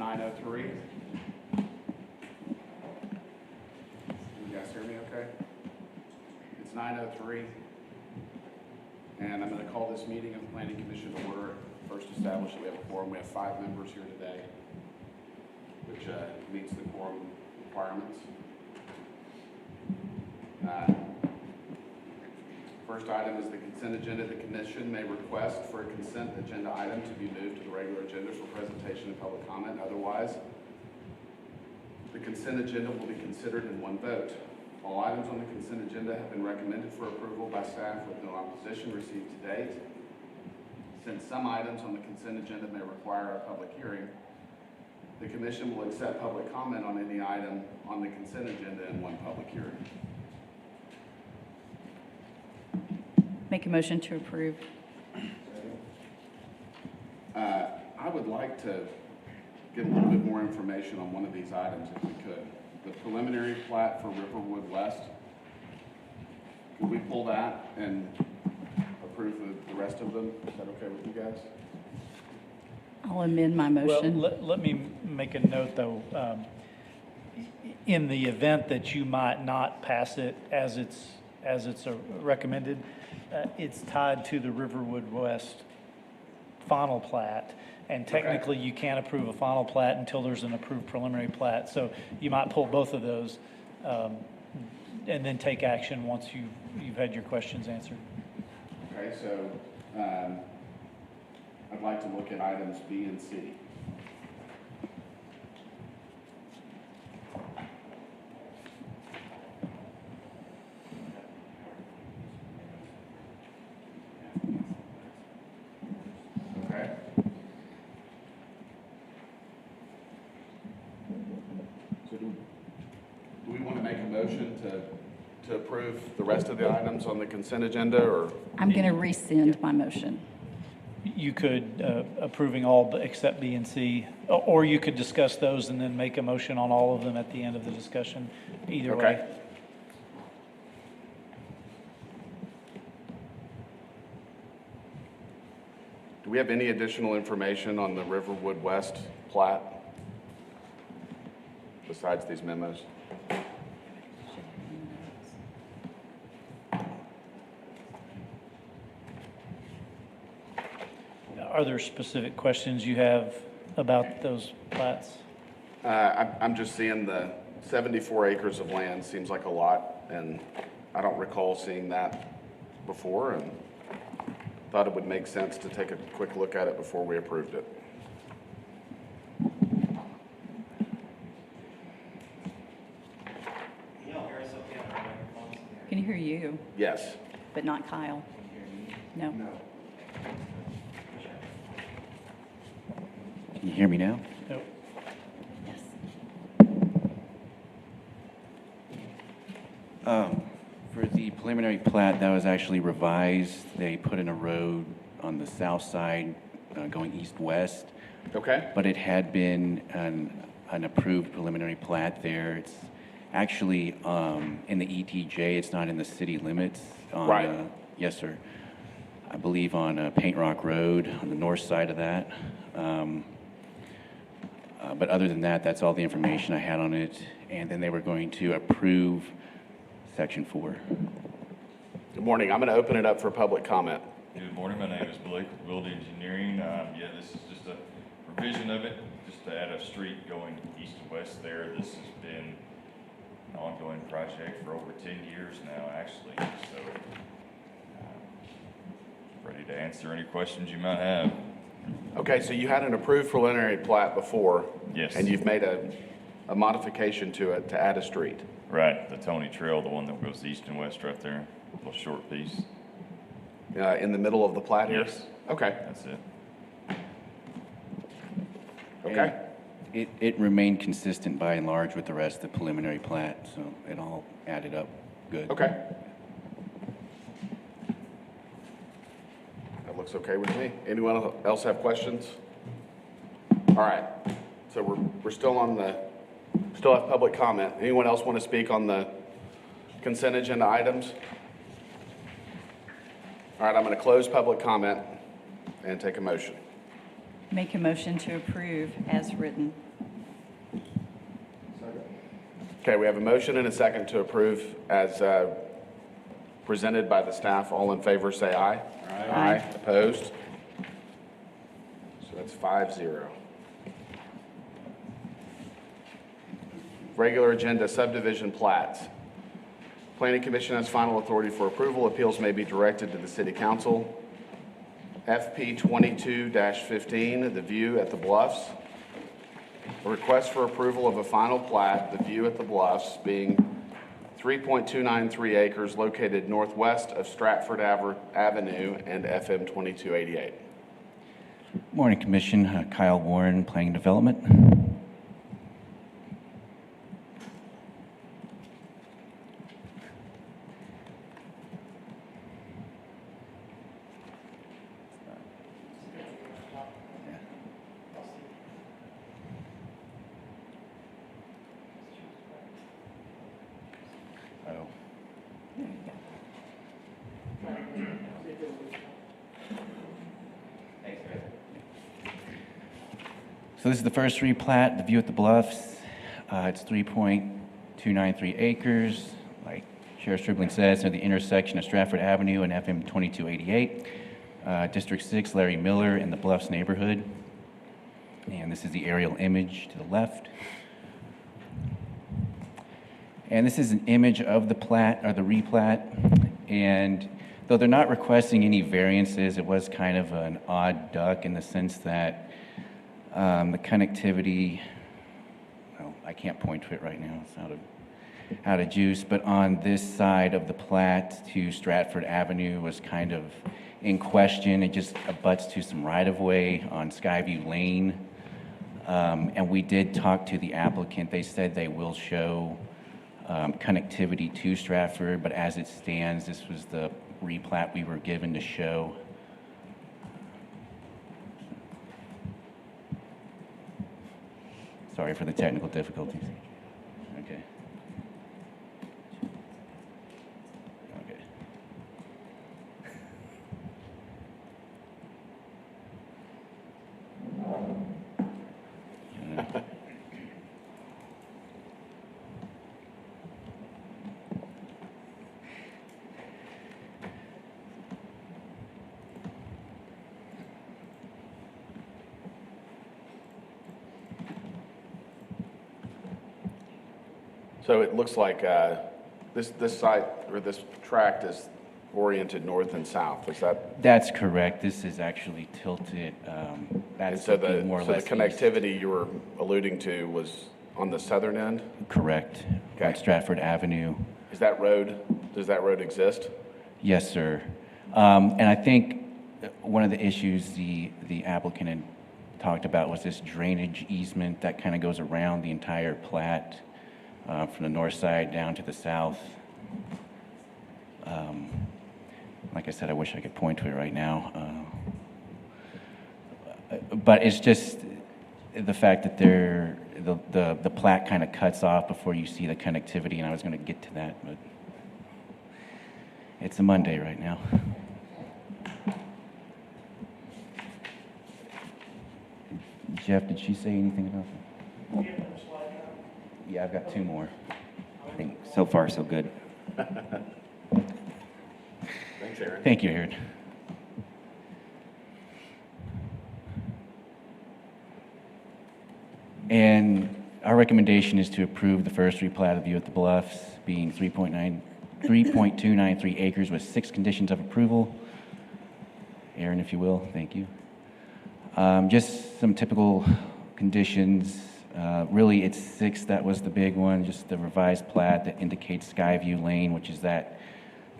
9:03. You guys hear me okay? It's 9:03. And I'm going to call this meeting of the Planning Commission to order. First established that we have a quorum. We have 5 members here today, which meets the quorum requirements. First item is the consent agenda. The commission may request for a consent agenda item to be moved to the regular agenda for presentation and public comment. Otherwise, the consent agenda will be considered in one vote. All items on the consent agenda have been recommended for approval by staff with no opposition received to date. Since some items on the consent agenda may require a public hearing, the commission will accept public comment on any item on the consent agenda in one public hearing. Make a motion to approve. I would like to get a little bit more information on one of these items if we could. The preliminary plat for Riverwood West. Could we pull that and approve the rest of them? Is that okay with you guys? I'll amend my motion. Well, let me make a note, though. In the event that you might not pass it as it's recommended, it's tied to the Riverwood West final plat, and technically you can't approve a final plat until there's an approved preliminary plat. So you might pull both of those and then take action once you've had your questions answered. Okay, so I'd like to look at items B and C. Okay. So do we want to make a motion to approve the rest of the items on the consent agenda, or? I'm going to rescind my motion. You could approving all except B and C, or you could discuss those and then make a motion on all of them at the end of the discussion. Either way. Do we have any additional information on the Riverwood West plat besides these memos? Are there specific questions you have about those plats? I'm just seeing the 74 acres of land seems like a lot, and I don't recall seeing that before, and thought it would make sense to take a quick look at it before we approved it. Can you hear you, Yes. but not Kyle? No. Can you hear me now? No. Yes. For the preliminary plat, that was actually revised. They put in a road on the south side going east-west, Okay. but it had been an approved preliminary plat there. It's actually in the ETJ. It's not in the city limits. Right. Yes, sir. I believe on Paint Rock Road on the north side of that. But other than that, that's all the information I had on it. And then they were going to approve Section 4. Good morning. I'm going to open it up for public comment. Good morning, my name is Blake with Wild Engineering. Yeah, this is just a revision of it, just to add a street going east to west there. This has been an ongoing project for over 10 years now, actually, so ready to answer any questions you might have. Okay, so you had an approved preliminary plat before. Yes. And you've made a modification to it to add a street. Right, the Tony Trail, the one that goes east and west right there, a little short piece. In the middle of the plat here? Yes. Okay. That's it. Okay. And it remained consistent by and large with the rest of the preliminary plat, so it all added up good. Okay. That looks okay with me. Anyone else have questions? All right. So we're still still have public comment. Anyone else want to speak on the consent agenda items? All right, I'm going to close public comment and take a motion. Make a motion to approve as written. Okay, we have a motion and a second to approve as presented by the staff. All in favor, say aye. Aye. Opposed? So that's 5-0. Regular agenda subdivision plats. Planning Commission has final authority for approval. Appeals may be directed to the City Council. FP 22-15, The View at the Bluffs. A request for approval of a final plat, The View at the Bluffs, being 3.293 acres located northwest of Stratford Avenue and FM 2288. Morning, Commission. Kyle Warren, Planning Development. So this is the first replat, The View at the Bluffs. It's 3.293 acres. Like Sheriff Stribling says, near the intersection of Stratford Avenue and FM 2288. District 6, Larry Miller in the Bluffs neighborhood. And this is the aerial image to the left. And this is an image of the plat, or the replat. And though they're not requesting any variances, it was kind of an odd duck in the sense that the connectivity, well, I can't point to it right now, it's out of juice, but on this side of the plat to Stratford Avenue was kind of in question. It just abuts to some right-of-way on Skyview Lane. And we did talk to the applicant. They said they will show connectivity to Stratford, but as it stands, this was the replat we were given to show. Sorry for the technical difficulties. Okay. Okay. So it looks like this site, or this tract is oriented north and south, is that? That's correct. This is actually tilted. That's So looking more or the less east. connectivity you were alluding to was on the southern end? Correct. Okay. On Stratford Avenue. Does that road exist? Yes, sir. And I think one of the issues the applicant had talked about was this drainage easement that kind of goes around the entire plat from the north side down to the south. Like I said, I wish I could point to it right now. But it's just the fact that the plat kind of cuts off before you see the connectivity, and I was going to get to that, but it's a Monday right now. Jeff, did she say anything about that? Yeah, I've got two more. I think so far, so good. Thanks, Aaron. Thank you, Aaron. And our recommendation is to approve the first replat of View at the Bluffs, being 3.293 acres with 6 conditions of approval. Aaron, if you will, thank you. Just some typical conditions. Really, it's 6 that was the big one, just the revised plat that indicates Skyview Lane, which is that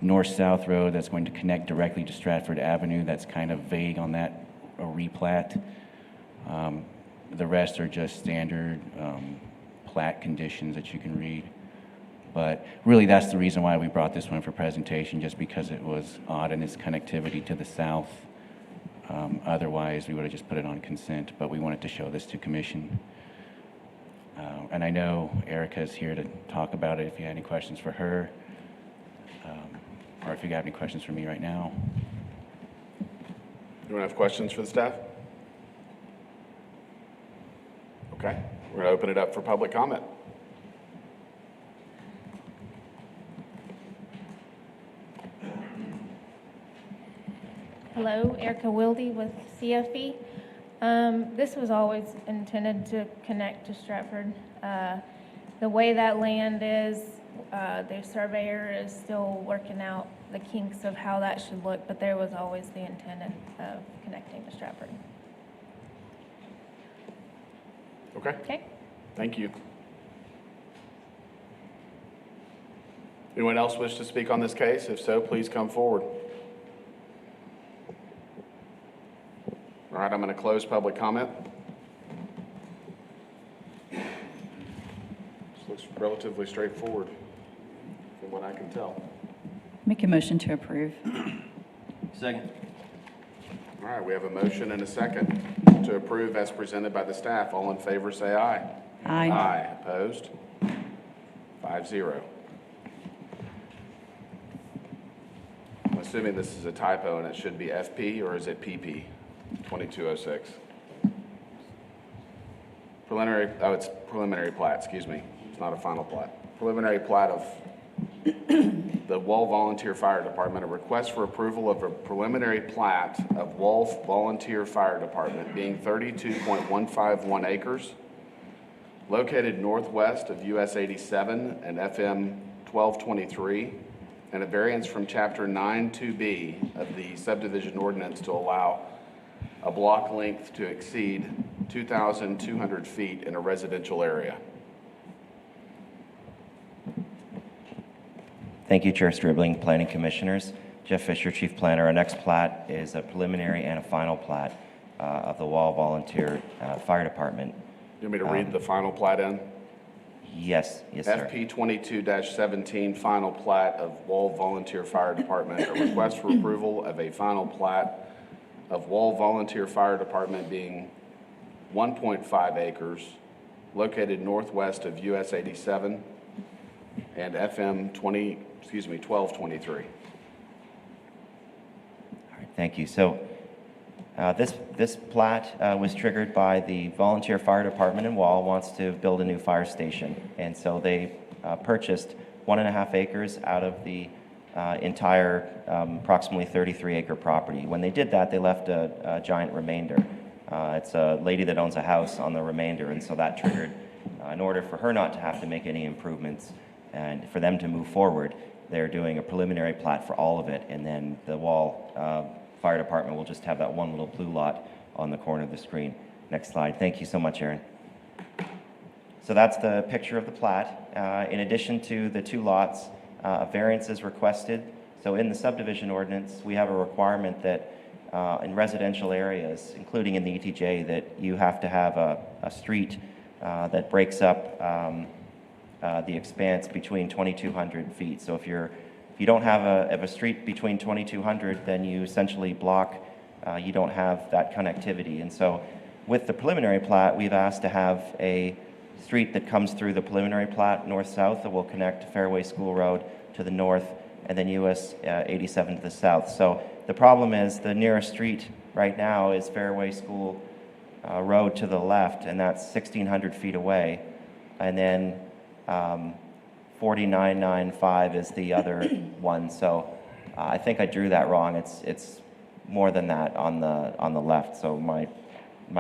north-south road that's going to connect directly to Stratford Avenue. That's kind of vague on that replat. The rest are just standard plat conditions that you can read. But really, that's the reason why we brought this one for presentation, just because it was odd in its connectivity to the south. Otherwise, we would have just put it on consent, but we wanted to show this to commission. And I know Erica's here to talk about it if you had any questions for her, or if you have any questions for me right now. Anyone have questions for the staff? Okay, we're going to open it up for public comment. Hello, Erica Wilde with CFB. This was always intended to connect to Stratford. The way that land is, the surveyor is still working out the kinks of how that should look, but there was always the intent of connecting to Stratford. Okay, Okay? thank you. Anyone else wish to speak on this case? If so, please come forward. All right, I'm going to close public comment. This looks relatively straightforward from what I can tell. Make a motion to approve. Second. All right, we have a motion and a second to approve as presented by the staff. All in favor, say aye. Aye. Aye. Opposed? 5-0. I'm assuming this is a typo and it should be FP, or is it PP 2206? Preliminary, oh, it's preliminary plat, excuse me. It's not a final plat. Preliminary plat of the Wall Volunteer Fire Department, a request for approval of a preliminary plat of Wall Volunteer Fire Department being 32.151 acres, located northwest of US 87 and FM 1223, and a variance from Chapter 9-2B of the subdivision ordinance to allow a block length to exceed 2,200 feet in a residential area. Thank you, Chair Stribling, Planning Commissioners. Jeff Fisher, Chief Planner. Our next plat is a preliminary and a final plat of the Wall Volunteer Fire Department. You want me to read the final plat in? Yes, sir. FP 22-17, final plat of Wall Volunteer Fire Department, a request for approval of a final plat of Wall Volunteer Fire Department being 1.5 acres, located northwest of US 87 and FM 1223. All right, thank you. So this plat was triggered by the Volunteer Fire Department in Wall wants to build a new fire station. And so they purchased 1.5 acres out of the entire approximately 33-acre property. When they did that, they left a giant remainder. It's a lady that owns a house on the remainder, and so that triggered, in order for her not to have to make any improvements and for them to move forward, they're doing a preliminary plat for all of it, and then the Wall Fire Department will just have that one little blue lot on the corner of the screen. Next slide. Thank you so much, Aaron. So that's the picture of the plat. In addition to the two lots, variance is requested. So in the subdivision ordinance, we have a requirement that in residential areas, including in the ETJ, that you have to have a street that breaks up the expanse between 2,200 feet. So if you don't have a street between 2,200, then you essentially block, you don't have that connectivity. And so with the preliminary plat, we've asked to have a street that comes through the preliminary plat north-south that will connect Fairway School Road to the north and then US 87 to the south. So the problem is the nearest street right now is Fairway School Road to the left, and that's 1,600 feet away. And then 4995 is the other one. So I think I drew that wrong. It's more than that on the left. So my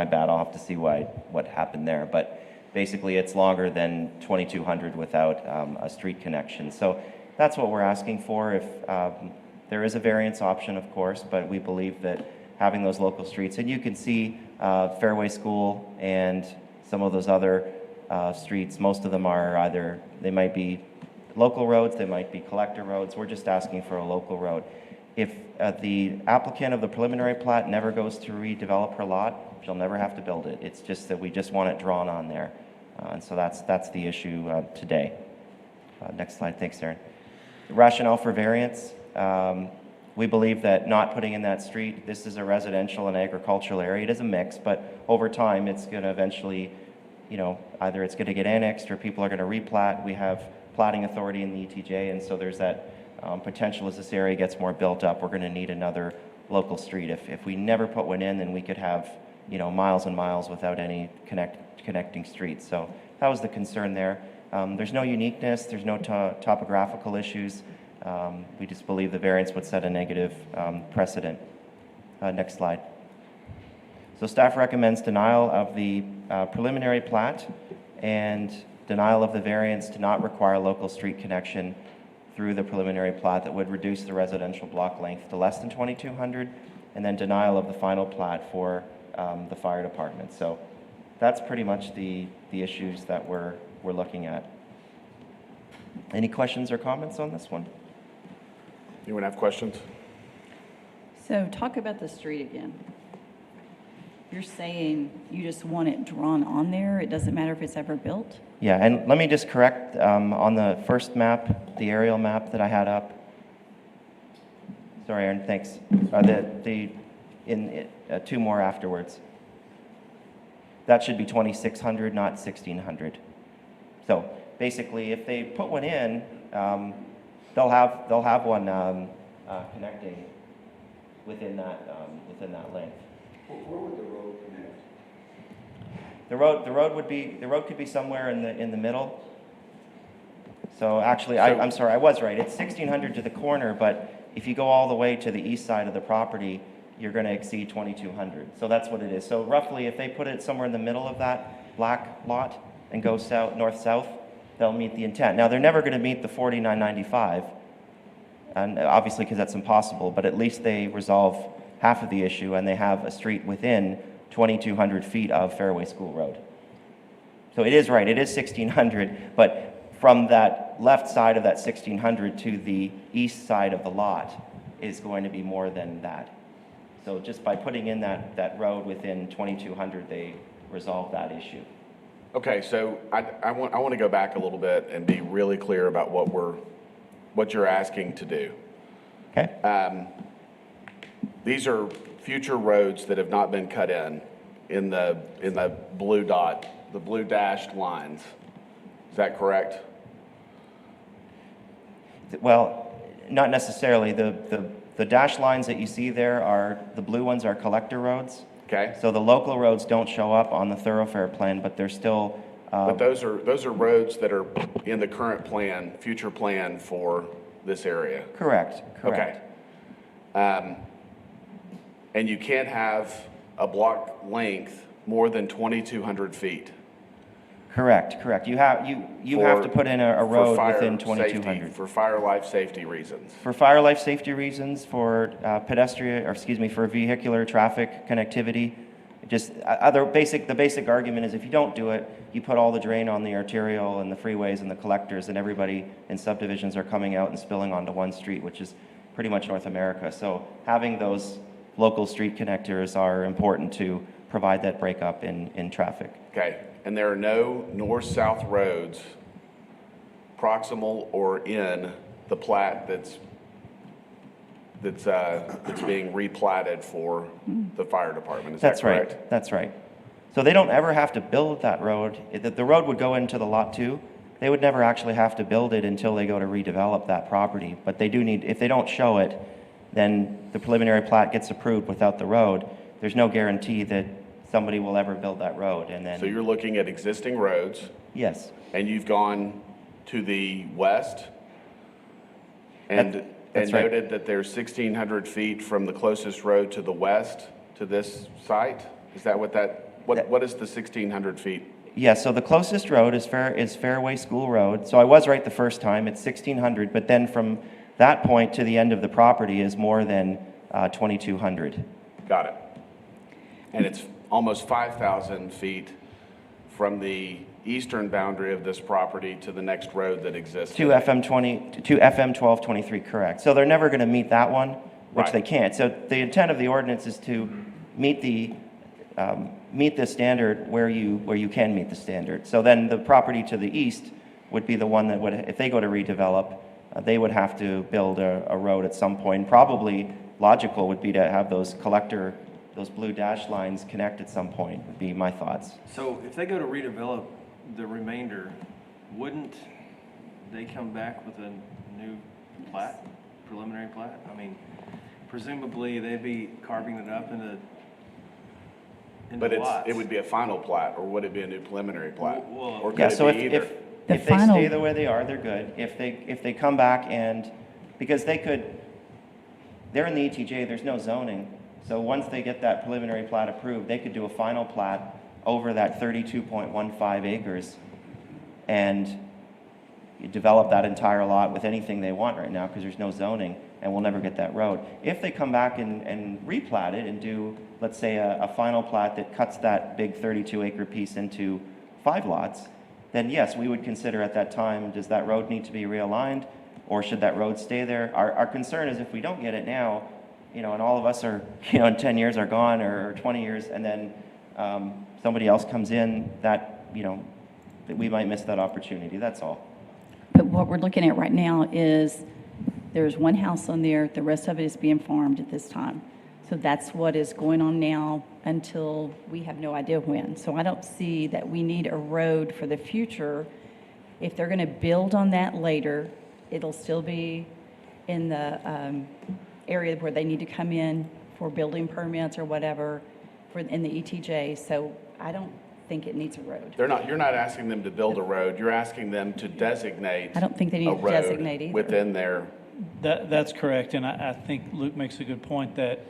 bad. I'll have to see what happened there. But basically, it's longer than 2,200 without a street connection. So that's what we're asking for. If there is a variance option, of course, but we believe that having those local streets, and you can see Fairway School and some of those other streets, most of them are either, they might be local roads, they might be collector roads. We're just asking for a local road. If the applicant of the preliminary plat never goes to redevelop her lot, she'll never have to build it. It's just that we just want it drawn on there. And so that's the issue today. Next slide. Thanks, Aaron. The rationale for variance. We believe that not putting in that street, this is a residential and agricultural area. It is a mix, but over time it's going to eventually, either it's going to get annexed or people are going to replat. We have platting authority in the ETJ, and so there's that potential as this area gets more built up, we're going to need another local street. If we never put one in, then we could have, miles and miles without any connecting streets. So that was the concern there. There's no uniqueness, there's no topographical issues. We just believe the variance would set a negative precedent. Next slide. So staff recommends denial of the preliminary plat and denial of the variance to not require local street connection through the preliminary plat that would reduce the residential block length to less than 2,200, and then denial of the final plat for the fire department. So that's pretty much the issues that we're looking at. Any questions or comments on this one? Anyone have questions? So talk about the street again. You're saying you just want it drawn on there? It doesn't matter if it's ever built? Yeah, and let me just correct, on the first map, the aerial map that I had up. Sorry, Aaron, thanks. Two more afterwards. That should be 2,600, not 1,600. So basically, if they put one in, they'll have one connecting within that length. Where would the road connect? The road could be somewhere in the middle. So actually, I'm sorry, I was right. It's 1,600 to the corner, but if you go all the way to the east side of the property, you're going to exceed 2,200. So that's what it is. So roughly, if they put it somewhere in the middle of that black lot and go south, north-south, they'll meet the intent. Now, they're never going to meet the 4995, and obviously because that's impossible, but at least they resolve half of the issue, and they have a street within 2,200 feet of Fairway School Road. So it is right, it is 1,600, but from that left side of that 1,600 to the east side of the lot is going to be more than that. So just by putting in that road within 2,200, they resolve that issue. Okay, so I want to go back a little bit and be really clear about what you're asking to do. Okay? These are future roads that have not been cut in the blue dot, the blue dashed lines. Is that correct? Well, not necessarily. The dashed lines that you see there are, the blue ones are collector roads. Okay. So the local roads don't show up on the thoroughfare plan, but they're still. But those are roads that are in the current plan, future plan for this area. Correct. Okay. And you can't have a block length more than 2,200 feet. Correct. You have to put in a road within 2,200. For fire life safety reasons. For fire life safety reasons, for for vehicular traffic connectivity. Just the basic argument is if you don't do it, you put all the drain on the arterial and the freeways and the collectors, and everybody in subdivisions are coming out and spilling onto one street, which is pretty much North America. So having those local street connectors are important to provide that breakup in traffic. Okay, and there are no north-south roads proximal or in the plat that's being replatted for the fire department. Is that correct? Right. That's right. So they don't ever have to build that road. The road would go into the lot too. They would never actually have to build it until they go to redevelop that property. But they do need, if they don't show it, then the preliminary plat gets approved without the road. There's no guarantee that somebody will ever build that road. And then. So you're looking at existing roads. Yes. And you've gone to the west and That's right. noted that there's 1,600 feet from the closest road to the west to this site? Is that what what is the 1,600 feet? Yeah, so the closest road is Fairway School Road. So I was right the first time, it's 1,600, but then from that point to the end of the property is more than 2,200. Got it. And it's almost 5,000 feet from the eastern boundary of this property to the next road that exists. To FM 1223, correct. So they're never going to meet that one, which Right. they can't. So the intent of the ordinance is to meet the standard where you can meet the standard. So then the property to the east would be the one that would, if they go to redevelop, they would have to build a road at some point. Probably logical would be to have those blue dash lines connect at some point, would be my thoughts. So if they go to redevelop the remainder, wouldn't they come back with a new plat, preliminary plat? I mean, presumably they'd be carving it up into But lots. it would be a final plat, or would it be a new preliminary plat? Well, Or could Yeah, it so be either? if they stay the way they are, they're good. If they come back and, because they're in the ETJ, there's no zoning. So once they get that preliminary plat approved, they could do a final plat over that 32.15 acres and you develop that entire lot with anything they want right now because there's no zoning and we'll never get that road. If they come back and replat it and do, let's say, a final plat that cuts that big 32-acre piece into 5 lots, then yes, we would consider at that time, does that road need to be realigned or should that road stay there? Our concern is if we don't get it now, and all of us are, in 10 years are gone or 20 years, and then somebody else comes in, that we might miss that opportunity, that's all. But what we're looking at right now is there's one house on there, the rest of it is being farmed at this time. So that's what is going on now until we have no idea when. So I don't see that we need a road for the future. If they're going to build on that later, it'll still be in the area where they need to come in for building permits or whatever in the ETJ. So I don't think it needs a road. You're not asking them to build a road, you're asking them to designate I don't think they need a to road designate either. within their, That's correct, and I think Luke makes a good point that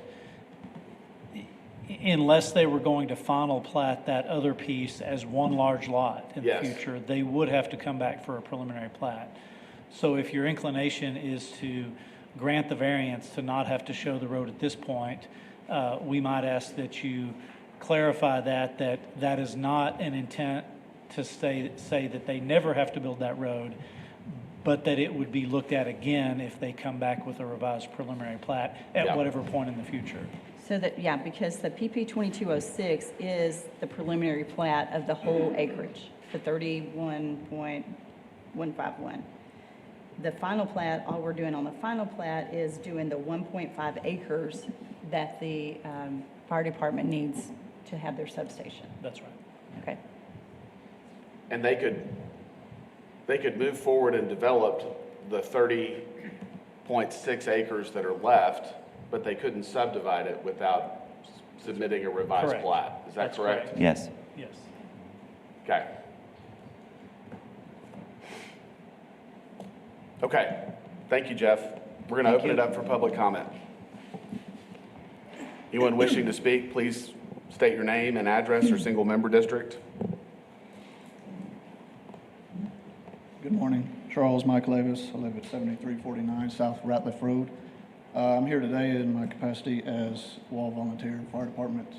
unless they were going to final plat that other piece as one large lot in the Yes. future, they would have to come back for a preliminary plat. So if your inclination is to grant the variance to not have to show the road at this point, we might ask that you clarify that is not an intent to say that they never have to build that road, but that it would be looked at again if they come back with a revised preliminary plat at Yeah. whatever point in the future. So that, yeah, because the PP 2206 is the preliminary plat of the whole acreage, the 31.151. The final plat, all we're doing on the final plat is doing the 1.5 acres that the fire department needs to have their substation. That's right. Okay. and they could move forward and develop the 30.6 acres that are left, but they couldn't subdivide it without submitting a revised Correct. plat. Is that That's correct? correct. Yes. Yes. Okay. Okay, thank you, Jeff. We're going to open it up for public comment. Anyone wishing to speak, please state your name and address or single member district. Good morning. Charles Michael Davis. I live at 7349 South Ratliff Road. I'm here today in my capacity as Wall Volunteer Fire Department's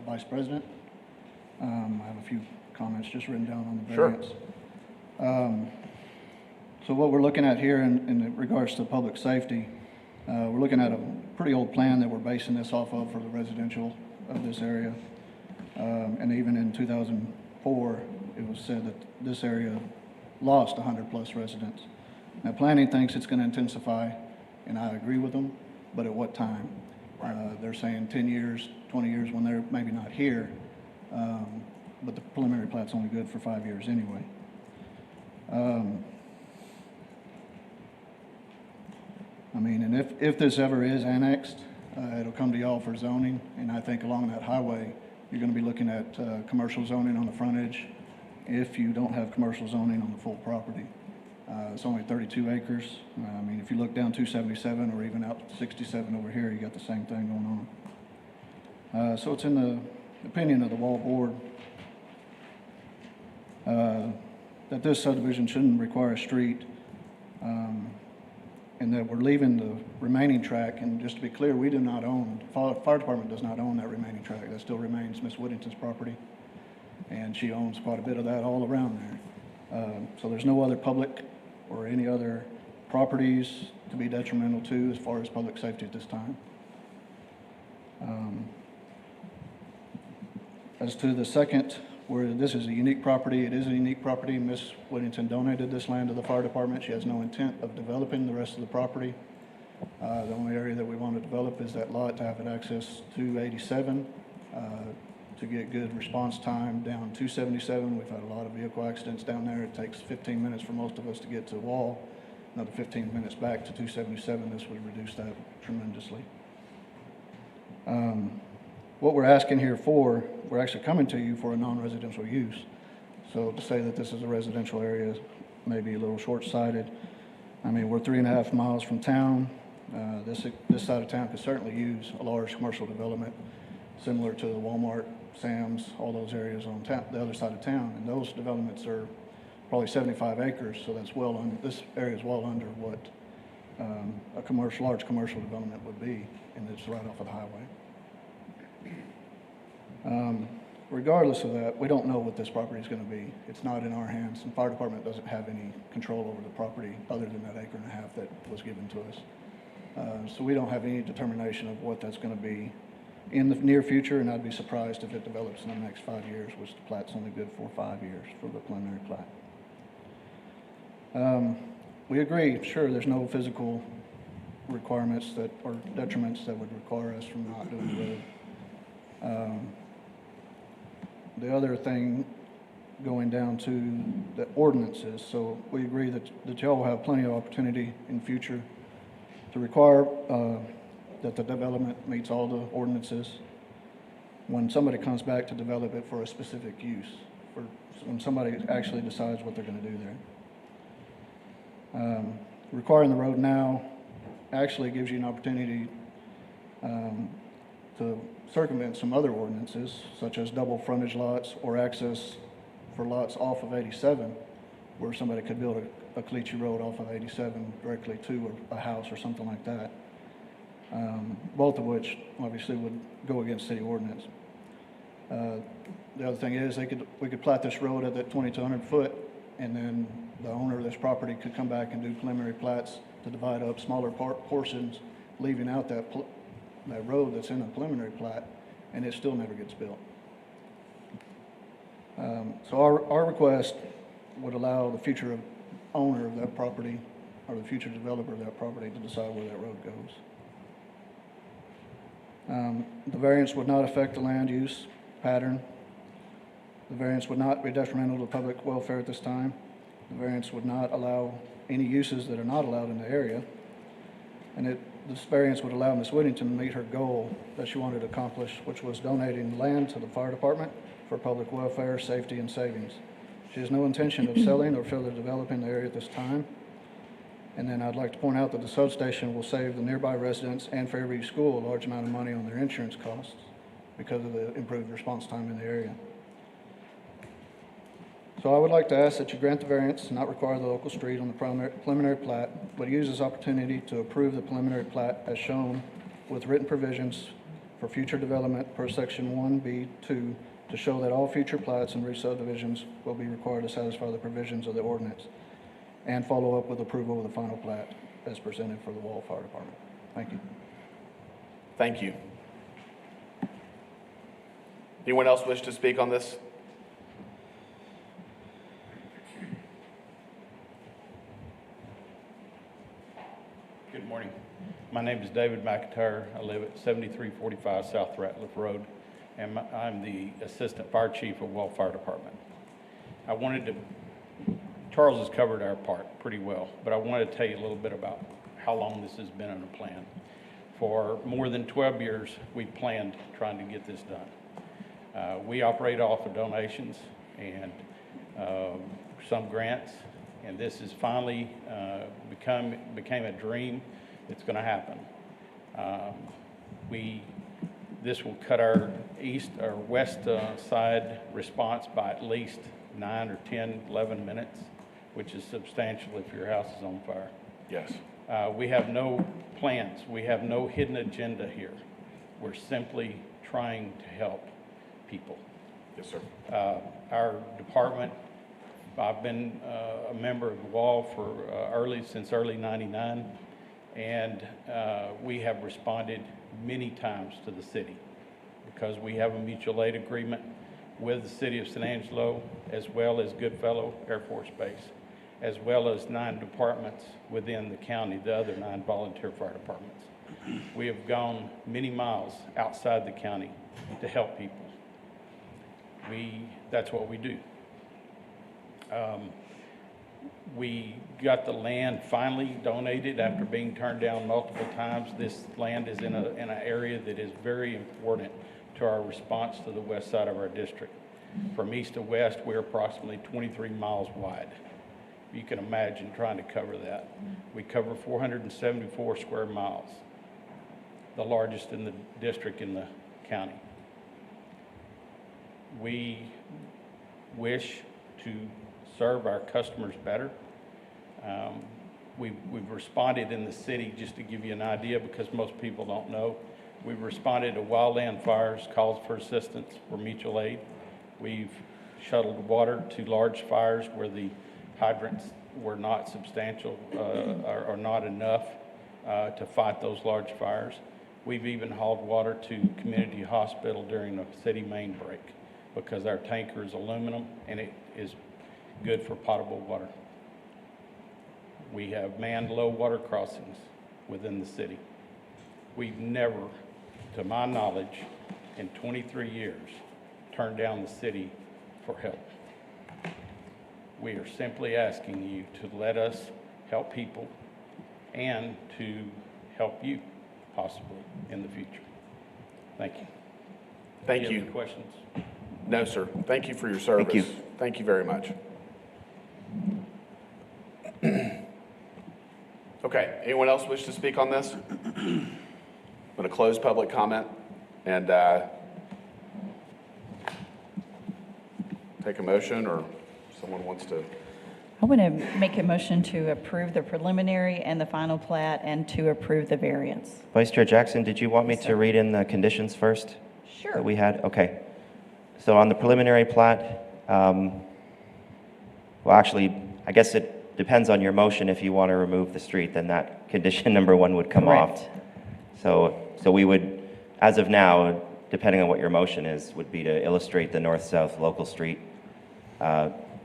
Vice President. I have a few comments just written down on the Sure. variance. So what we're looking at here in regards to public safety, we're looking at a pretty old plan that we're basing this off of for the residential of this area. And even in 2004, it was said that this area lost 100+ residents. Now, planning thinks it's going to intensify, and I agree with them, but at what time? They're saying 10 years, 20 years when they're maybe not here, but the preliminary plat's only good for 5 years anyway. I mean, and if this ever is annexed, it'll come to y'all for zoning, and I think along that highway, you're going to be looking at commercial zoning on the frontage if you don't have commercial zoning on the full property. It's only 32 acres. I mean, if you look down 277 or even out 67 over here, you got the same thing going on. So it's in the opinion of the Wall Board that this subdivision shouldn't require a street, and that we're leaving the remaining track. And just to be clear, we do not own, fire department does not own that remaining track. That still remains Miss Whittington's property, and she owns quite a bit of that all around there. So there's no other public or any other properties to be detrimental to as far as public safety at this time. As to the second, where this is a unique property, it is a unique property. Miss Whittington donated this land to the fire department. She has no intent of developing the rest of the property. The only area that we want to develop is that lot to have it access to 87, to get good response time down 277. We've had a lot of vehicle accidents down there. It takes 15 minutes for most of us to get to Wall, another 15 minutes back to 277. This would reduce that tremendously. What we're asking here for, we're actually coming to you for a non-residential use. So to say that this is a residential area may be a little short-sighted. I mean, we're 3.5 miles from town. This side of town could certainly use a large commercial development similar to the Walmart, Sam's, all those areas on the other side of town. And those developments are probably 75 acres, so that's this area is well under what a large commercial development would be, and it's right off of the highway. Regardless of that, we don't know what this property is going to be. It's not in our hands, and fire department doesn't have any control over the property other than that acre and a half that was given to us. So we don't have any determination of what that's going to be in the near future, and I'd be surprised if it develops in the next 5 years, which the plat's only good for 5 years for the preliminary plat. We agree, sure, there's no physical requirements or detriments that would require us from not doing the road. The other thing going down to the ordinances, so we agree that y'all will have plenty of opportunity in future to require that the development meets all the ordinances when somebody comes back to develop it for a specific use, when somebody actually decides what they're going to do there. Requiring the road now actually gives you an opportunity to circumvent some other ordinances, such as double frontage lots or access for lots off of 87, where somebody could build a Cleachy Road off of 87 directly to a house or something like that. Both of which obviously would go against city ordinance. The other thing is we could plat this road at that 2,200 foot, and then the owner of this property could come back and do preliminary plats to divide up smaller portions, leaving out that road that's in a preliminary plat, and it still never gets built. So our request would allow the future owner of that property or the future developer of that property to decide where that road goes. The variance would not affect the land use pattern. The variance would not be detrimental to public welfare at this time. The variance would not allow any uses that are not allowed in the area. And this variance would allow Ms. Whittington to meet her goal that she wanted to accomplish, which was donating land to the fire department for public welfare, safety, and savings. She has no intention of selling or further developing the area at this time. And then I'd like to point out that the substation will save the nearby residents and Fairview School a large amount of money on their insurance costs because of the improved response time in the area. So I would like to ask that you grant the variance and not require the local street on the preliminary plat, but use this opportunity to approve the preliminary plat as shown with written provisions for future development per section 1B2 to show that all future plats and re-subdivisions will be required to satisfy the provisions of the ordinance, and follow up with approval of the final plat as presented for the Wall Fire Department. Thank you. Thank you. Anyone else wish to speak on this? Good morning. My name is David McIntyre. I live at 7345 South Ratliff Road, and I'm the Assistant Fire Chief of Wall Fire Department. Charles has covered our part pretty well, but I wanted to tell you a little bit about how long this has been in a plan. For more than 12 years, we've planned trying to get this done. We operate off of donations and some grants, and this has finally became a dream. It's going to happen. This will cut our east or west side response by at least 9 or 10, 11 minutes, which is substantial if your house is on fire. Yes. We have no plans. We have no hidden agenda here. We're simply trying to help people. Yes, sir. Our department, I've been a member of the Wall for since early '99, and we have responded many times to the city because we have a mutual aid agreement with the city of San Angelo, as well as Goodfellow Air Force Base, as well as 9 departments within the county, the other 9 volunteer fire departments. We have gone many miles outside the county to help people. That's what we do. We got the land finally donated after being turned down multiple times. This land is in an area that is very important to our response to the west side of our district. From east to west, we're approximately 23 miles wide. You can imagine trying to cover that. We cover 474 square miles, the largest in the district in the county. We wish to serve our customers better. We've responded in the city, just to give you an idea, because most people don't know. We've responded to wildland fires, calls for assistance for mutual aid. We've shuttled water to large fires where the hydrants were not substantial or not enough to fight those large fires. We've even hauled water to community hospital during a city main break because our tanker is aluminum and it is good for potable water. We have manned low water crossings within the city. We've never, to my knowledge, in 23 years, turned down the city for help. We are simply asking you to let us help people and to help you possibly in the future. Thank you. Thank Do you you. have any questions? No, sir. Thank you for your service. Thank you. Thank you very much. Okay, anyone else wish to speak on this? I'm going to close public comment and take a motion, or someone wants to. I want to make a motion to approve the preliminary and the final plat and to approve the variance. Vice Chair Jackson, did you want me Yes, to sir. read in the conditions first Sure. that we had? Okay. So on the preliminary plat, well, actually, I guess it depends on your motion. If you want to remove the street, then that condition number 1 would come off. Correct. So we would, as of now, depending on what your motion is, would be to illustrate the north-south local street,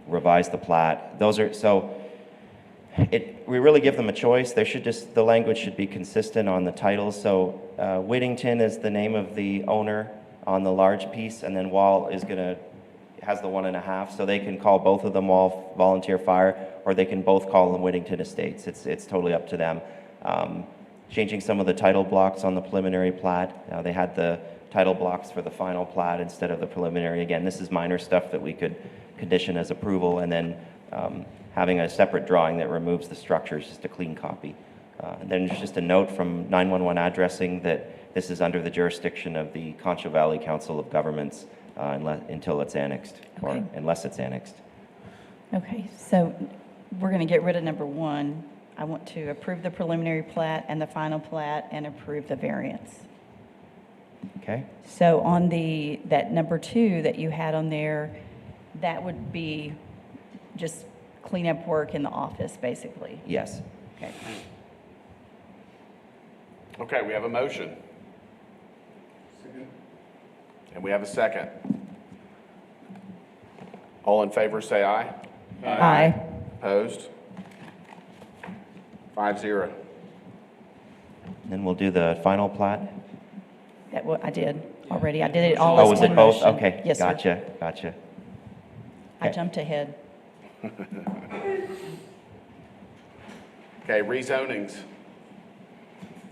revise the plat. Those are, so we really give them a choice. There should just, the language should be consistent on the titles. So Whittington is the name of the owner on the large piece, and then Wall is has the 1.5, so they can call both of them Wall Volunteer Fire, or they can both call them Whittington Estates. It's totally up to them. Changing some of the title blocks on the preliminary plat. They had the title blocks for the final plat instead of the preliminary. Again, this is minor stuff that we could condition as approval, and then having a separate drawing that removes the structures, just a clean copy. And then there's just a note from 911 addressing that this is under the jurisdiction of the Concho Valley Council of Governments until it's annexed, or Okay. unless it's annexed. Okay, so we're going to get rid of number 1. I want to approve the preliminary plat and the final plat and approve the variance. Okay? So on that number 2 that you had on there, that would be just cleanup work in the office, basically. Yes. Okay. Okay, we have a motion. And we have a second. All in favor, say aye. Aye. Opposed? 5-0. Then we'll do the final plat. That what I did already. I did it all Oh, as was one it both? motion. Okay, Yes, sir. gotcha. I jumped ahead. Okay, rezonings.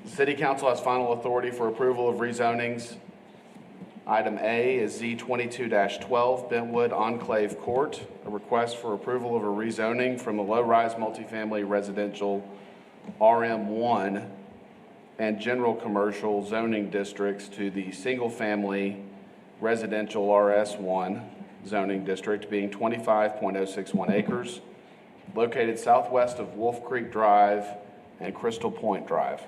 The City Council has final authority for approval of rezonings. Item A is Z22-12 Bentwood Enclave Court, a request for approval of a rezoning from the low-rise multifamily residential RM1 and general commercial zoning districts to the single-family residential RS1 zoning district, being 25.061 acres, located southwest of Wolf Creek Drive and Crystal Point Drive.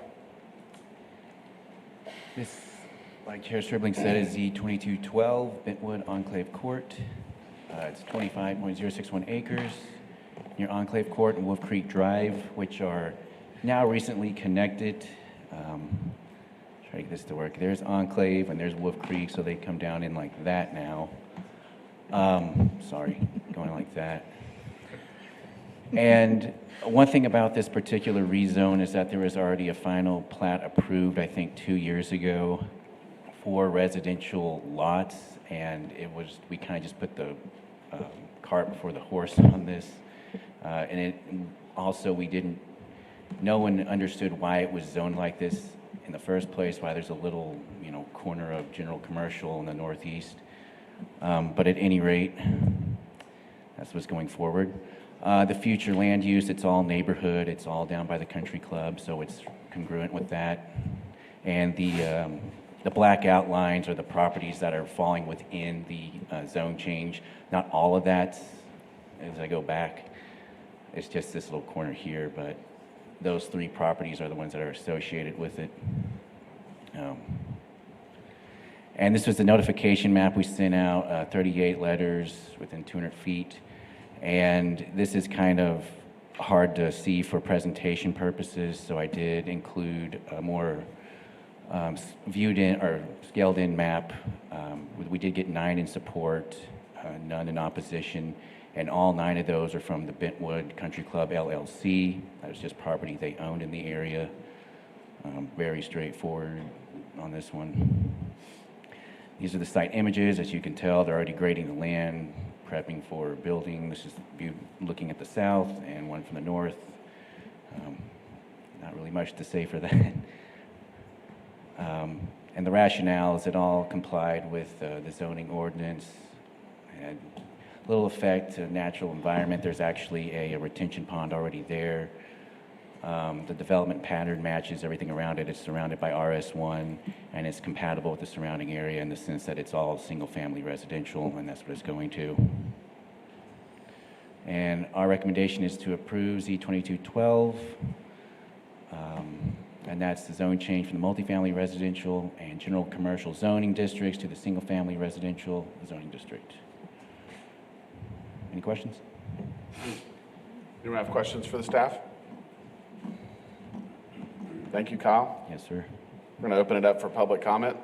This, like Chair Stribling said, is Z2212 Bentwood Enclave Court. It's 25.061 acres near Enclave Court and Wolf Creek Drive, which are now recently connected. Try to get this to work. There's Enclave and there's Wolf Creek, so they come down in like that now. Sorry, going like that. And one thing about this particular rezone is that there was already a final plat approved, I think, 2 years ago for residential lots, and we kind of just put the cart before the horse on this. And also no one understood why it was zoned like this in the first place, why there's a little, corner of general commercial in the northeast. But at any rate, that's what's going forward. The future land use, it's all neighborhood, it's all down by the country club, so it's congruent with that. And the black outlines are the properties that are falling within the zone change. Not all of that, as I go back, it's just this little corner here, but those 3 properties are the ones that are associated with it. And this was the notification map we sent out, 38 letters within 200 feet. And this is kind of hard to see for presentation purposes, so I did include a more viewed in or scaled in map. We did get 9 in support, none in opposition, and all 9 of those are from the Bentwood Country Club LLC. That was just property they owned in the area. Very straightforward on this one. These are the site images. As you can tell, they're already grading the land, prepping for building. This is view looking at the south and one from the north. Not really much to say for that. And the rationale is it all complied with the zoning ordinance. Had little effect to natural environment. There's actually a retention pond already there. The development pattern matches everything around it. It's surrounded by RS1, and it's compatible with the surrounding area in the sense that it's all single-family residential, and that's what it's going to. And our recommendation is to approve Z2212, and that's the zone change from the multifamily residential and general commercial zoning districts to the single-family residential zoning district. Any questions? Anyone have questions for the staff? Thank you, Kyle. Yes, sir. We're going to open it up for public comment.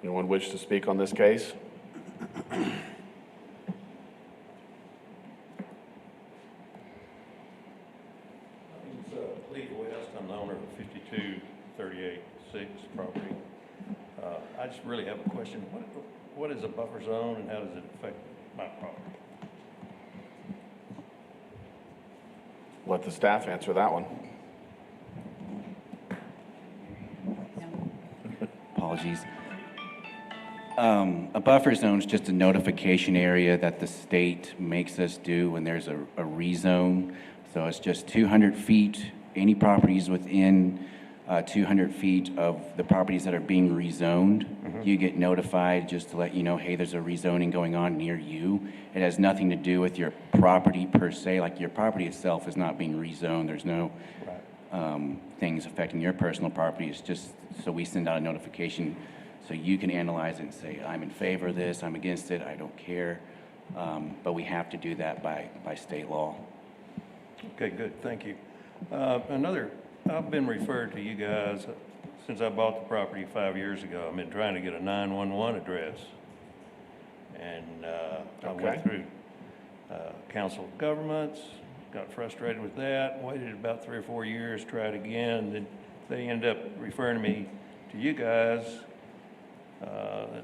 Anyone wish to speak on this case? It's Lee West. I'm the owner of 52386 property. I just really have a question. What is a buffer zone and how does it affect my property? Let the staff answer that one. Apologies. A buffer zone is just a notification area that the state makes us do when there's a rezone. So it's just 200 feet, any properties within 200 feet of the properties that are being rezoned. You get notified just to let you know, hey, there's a rezoning going on near you. It has nothing to do with your property per se, like your property itself is not being rezoned. There's no things affecting your personal property. It's just, so we send out a notification so you can analyze it and say, I'm in favor of this, I'm against it, I don't care. But we have to do that by state law. Okay, good. Thank you. I've been referred to you guys since I bought the property 5 years ago. I've been trying to get a 911 address. And I went through council of governments, got frustrated with that, waited about 3 or 4 years, tried again. Then they ended up referring me to you guys.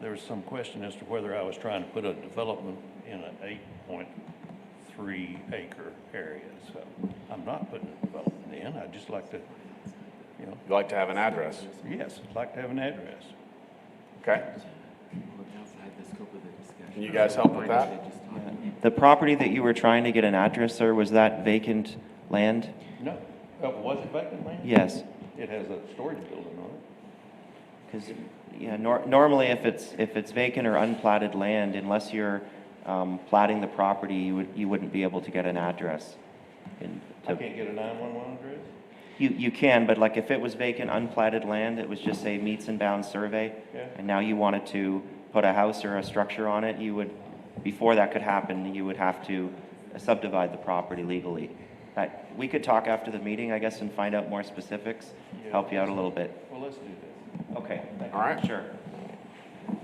There was some question as to whether I was trying to put a development in an 8.3 acre area. So I'm not putting a development in. I'd just like to, you know. You'd like to have an address? Yes, I'd like to have an address. Okay. Can you guys help with that? The property that you were trying to get an address, sir, was that vacant land? No, was it vacant land? Yes. It has a storage building on it. Because, yeah, normally if it's vacant or unplatted land, unless you're platting the property, you wouldn't be able to get an address. I can't get a 911 address? You can, but like if it was vacant, unplatted land, it was just a meets and bounds survey, and now you wanted to put a house or a structure on it, you would, before that could happen, you would have to subdivide the property legally. We could talk after the meeting, I guess, and find out more specifics, help you out a little bit. Well, let's do that. Okay. All right. Sure.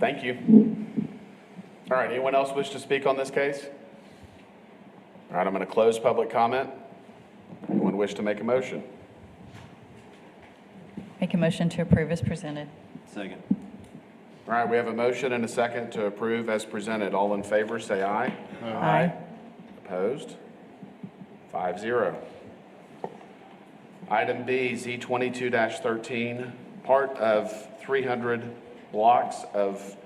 Thank you. All right, anyone else wish to speak on this case? All right, I'm going to close public comment. Anyone wish to make a motion? Make a motion to approve as presented. Second. All right, we have a motion and a second to approve as presented. All in favor, say aye. Aye. Opposed? 5-0. Item B, Z22-13, part of 300 blocks of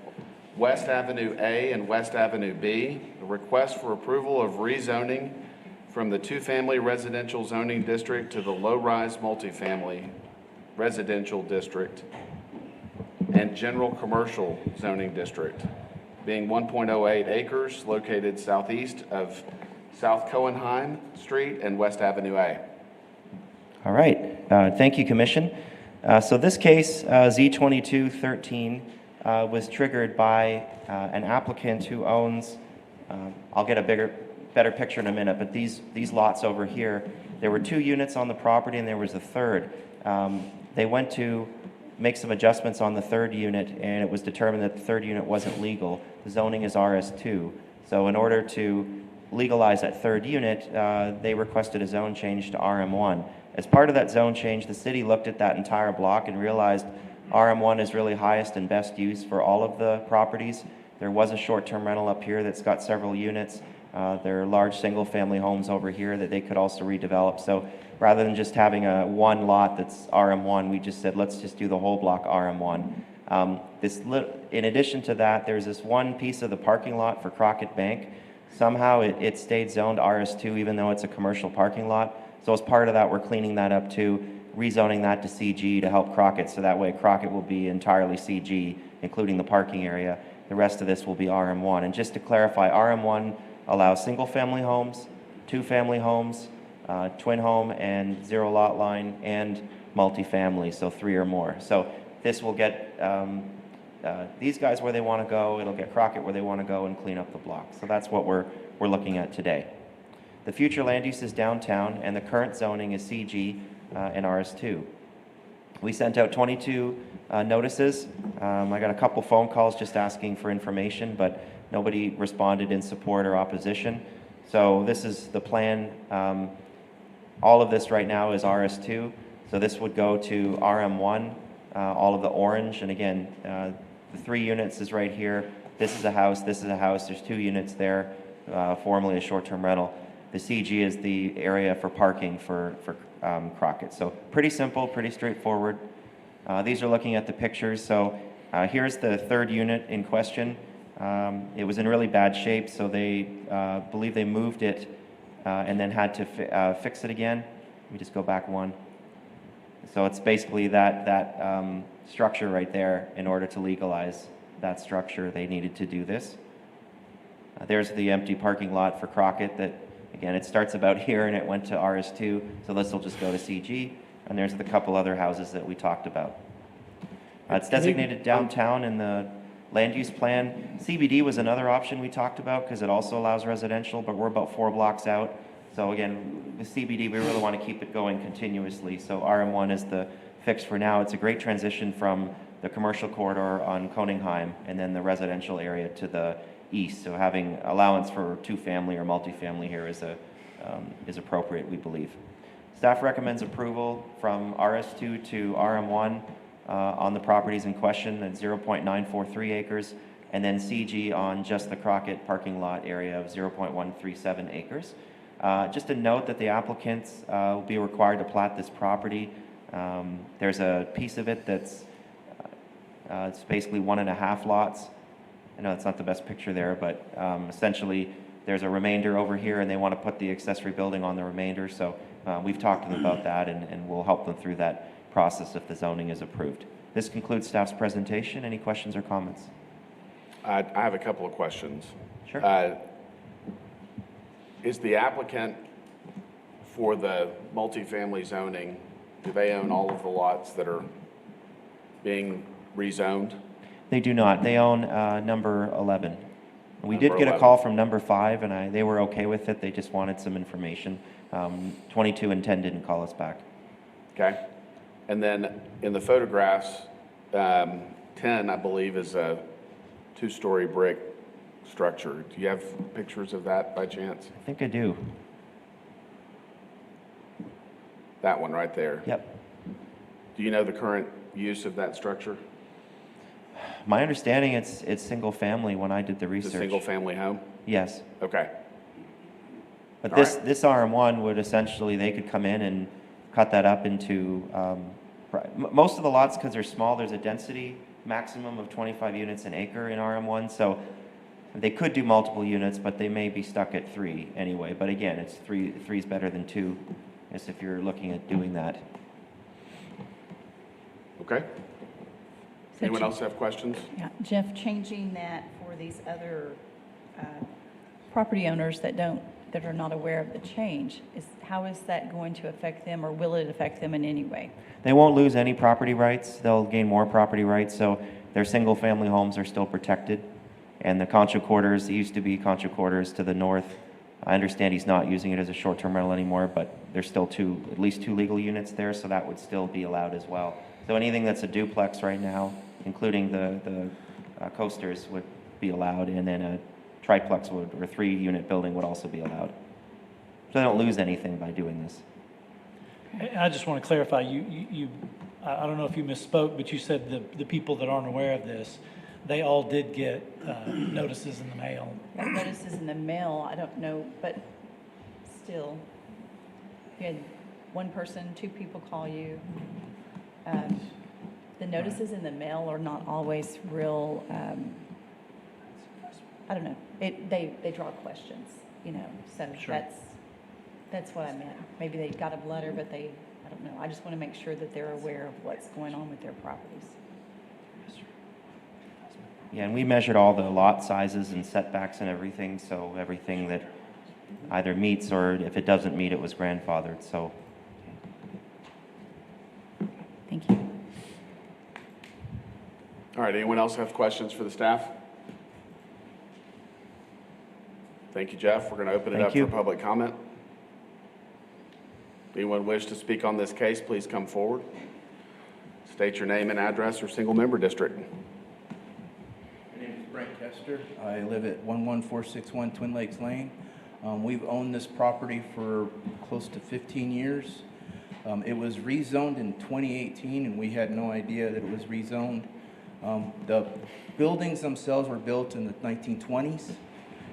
West Avenue A and West Avenue B. A request for approval of rezoning from the two-family residential zoning district to the low-rise multifamily residential district and general commercial zoning district, being 1.08 acres located southeast of South Cohenheim Street and West Avenue A. All right, thank you, Commission. So this case, Z2213, was triggered by an applicant who owns, I'll get a better picture in a minute, but these lots over here, there were 2 units on the property and there was a third. They went to make some adjustments on the third unit, and it was determined that the third unit wasn't legal. The zoning is RS2. So in order to legalize that third unit, they requested a zone change to RM1. As part of that zone change, the city looked at that entire block and realized RM1 is really highest and best use for all of the properties. There was a short-term rental up here that's got several units. There are large single-family homes over here that they could also redevelop. So rather than just having one lot that's RM1, we just said, let's just do the whole block RM1. In addition to that, there's this one piece of the parking lot for Crockett Bank. Somehow it stayed zoned RS2 even though it's a commercial parking lot. So as part of that, we're cleaning that up too, rezoning that to CG to help Crockett, so that way Crockett will be entirely CG, including the parking area. The rest of this will be RM1. And just to clarify, RM1 allows single-family homes, two-family homes, twin home and zero lot line, and multifamily, so 3 or more. So this will get these guys where they want to go, it'll get Crockett where they want to go and clean up the block. So that's what we're looking at today. The future land use is downtown, and the current zoning is CG and RS2. We sent out 22 notices. I got a couple phone calls just asking for information, but nobody responded in support or opposition. So this is the plan. All of this right now is RS2. So this would go to RM1, all of the orange. And again, the 3 units is right here. This is a house, this is a house. There's 2 units there, formerly a short-term rental. The CG is the area for parking for Crockett. So pretty simple, pretty straightforward. These are looking at the pictures. So here's the third unit in question. It was in really bad shape, so they believe they moved it and then had to fix it again. Let me just go back one. So it's basically that structure right there. In order to legalize that structure, they needed to do this. There's the empty parking lot for Crockett that, again, it starts about here and it went to RS2, so this will just go to CG. And there's the couple other houses that we talked about. It's designated downtown in the land use plan. CBD was another option we talked about because it also allows residential, but we're about 4 blocks out. So again, the CBD, we really want to keep it going continuously. So RM1 is the fix for now. It's a great transition from the commercial corridor on Cohenheim and then the residential area to the east. So having allowance for 2-family or multifamily here is appropriate, we believe. Staff recommends approval from RS2 to RM1 on the properties in question at 0.943 acres, and then CG on just the Crockett parking lot area of 0.137 acres. Just a note that the applicants will be required to plat this property. There's a piece of it that's it's basically 1.5 lots. I know it's not the best picture there, but essentially there's a remainder over here and they want to put the accessory building on the remainder. So we've talked to them about that and we'll help them through that process if the zoning is approved. This concludes staff's presentation. Any questions or comments? I have a couple of questions. Sure. Is the applicant for the multifamily zoning, do they own all of the lots that are being rezoned? They do not. They own number 11. We did Number get a 11. call from number 5, and they were okay with it. They just wanted some information. 22 and 10 didn't call us back. Okay. And then in the photographs, 10, I believe, is a 2-story brick structure. Do you have pictures of that by chance? I think I do. That one right there. Yep. Do you know the current use of that structure? My understanding, it's single family when I did the It's research. a single-family home? Yes. Okay. But All this, right. this RM1 would essentially, they could come in and cut that up into, most of the lots, because they're small, there's a density maximum of 25 units an acre in RM1, so they could do multiple units, but they may be stuck at 3 anyway. But again, it's 3 is better than 2, as if you're looking at doing that. Okay? So Anyone Jeff- else have questions? Yeah, Jeff, changing that for these other property owners that are not aware of the change, how is that going to affect them, or will it affect them in any way? They won't lose any property rights. They'll gain more property rights, so their single-family homes are still protected. And the Concho Quarters, it used to be Concho Quarters to the north. I understand he's not using it as a short-term rental anymore, but there's still at least two legal units there, so that would still be allowed as well. So anything that's a duplex right now, including the coasters, would be allowed, and then a triplex or 3-unit building would also be allowed. So they don't lose anything by doing this. I just want to clarify, I don't know if you misspoke, but you said the people that aren't aware of this, they all did get notices in the mail. Notices in the mail, I don't know, but still, you had one person, 2 people call you. The notices in the mail are not always real, I don't know, they draw questions, so Sure. that's what I meant. Maybe they got a letter, but I don't know. I just want to make sure that they're aware of what's going on with their properties. Yeah, and we measured all the lot sizes and setbacks and everything, so everything that either meets, or if it doesn't meet, it was grandfathered, so. Thank you. All right, anyone else have questions for the staff? Thank you, Jeff. We're going to open it Thank up you. for public comment. Anyone wish to speak on this case, please come forward. State your name and address or single member district. My name is Brent Kester. I live at 11461 Twin Lakes Lane. We've owned this property for close to 15 years. It was rezoned in 2018, and we had no idea that it was rezoned. The buildings themselves were built in the 1920s,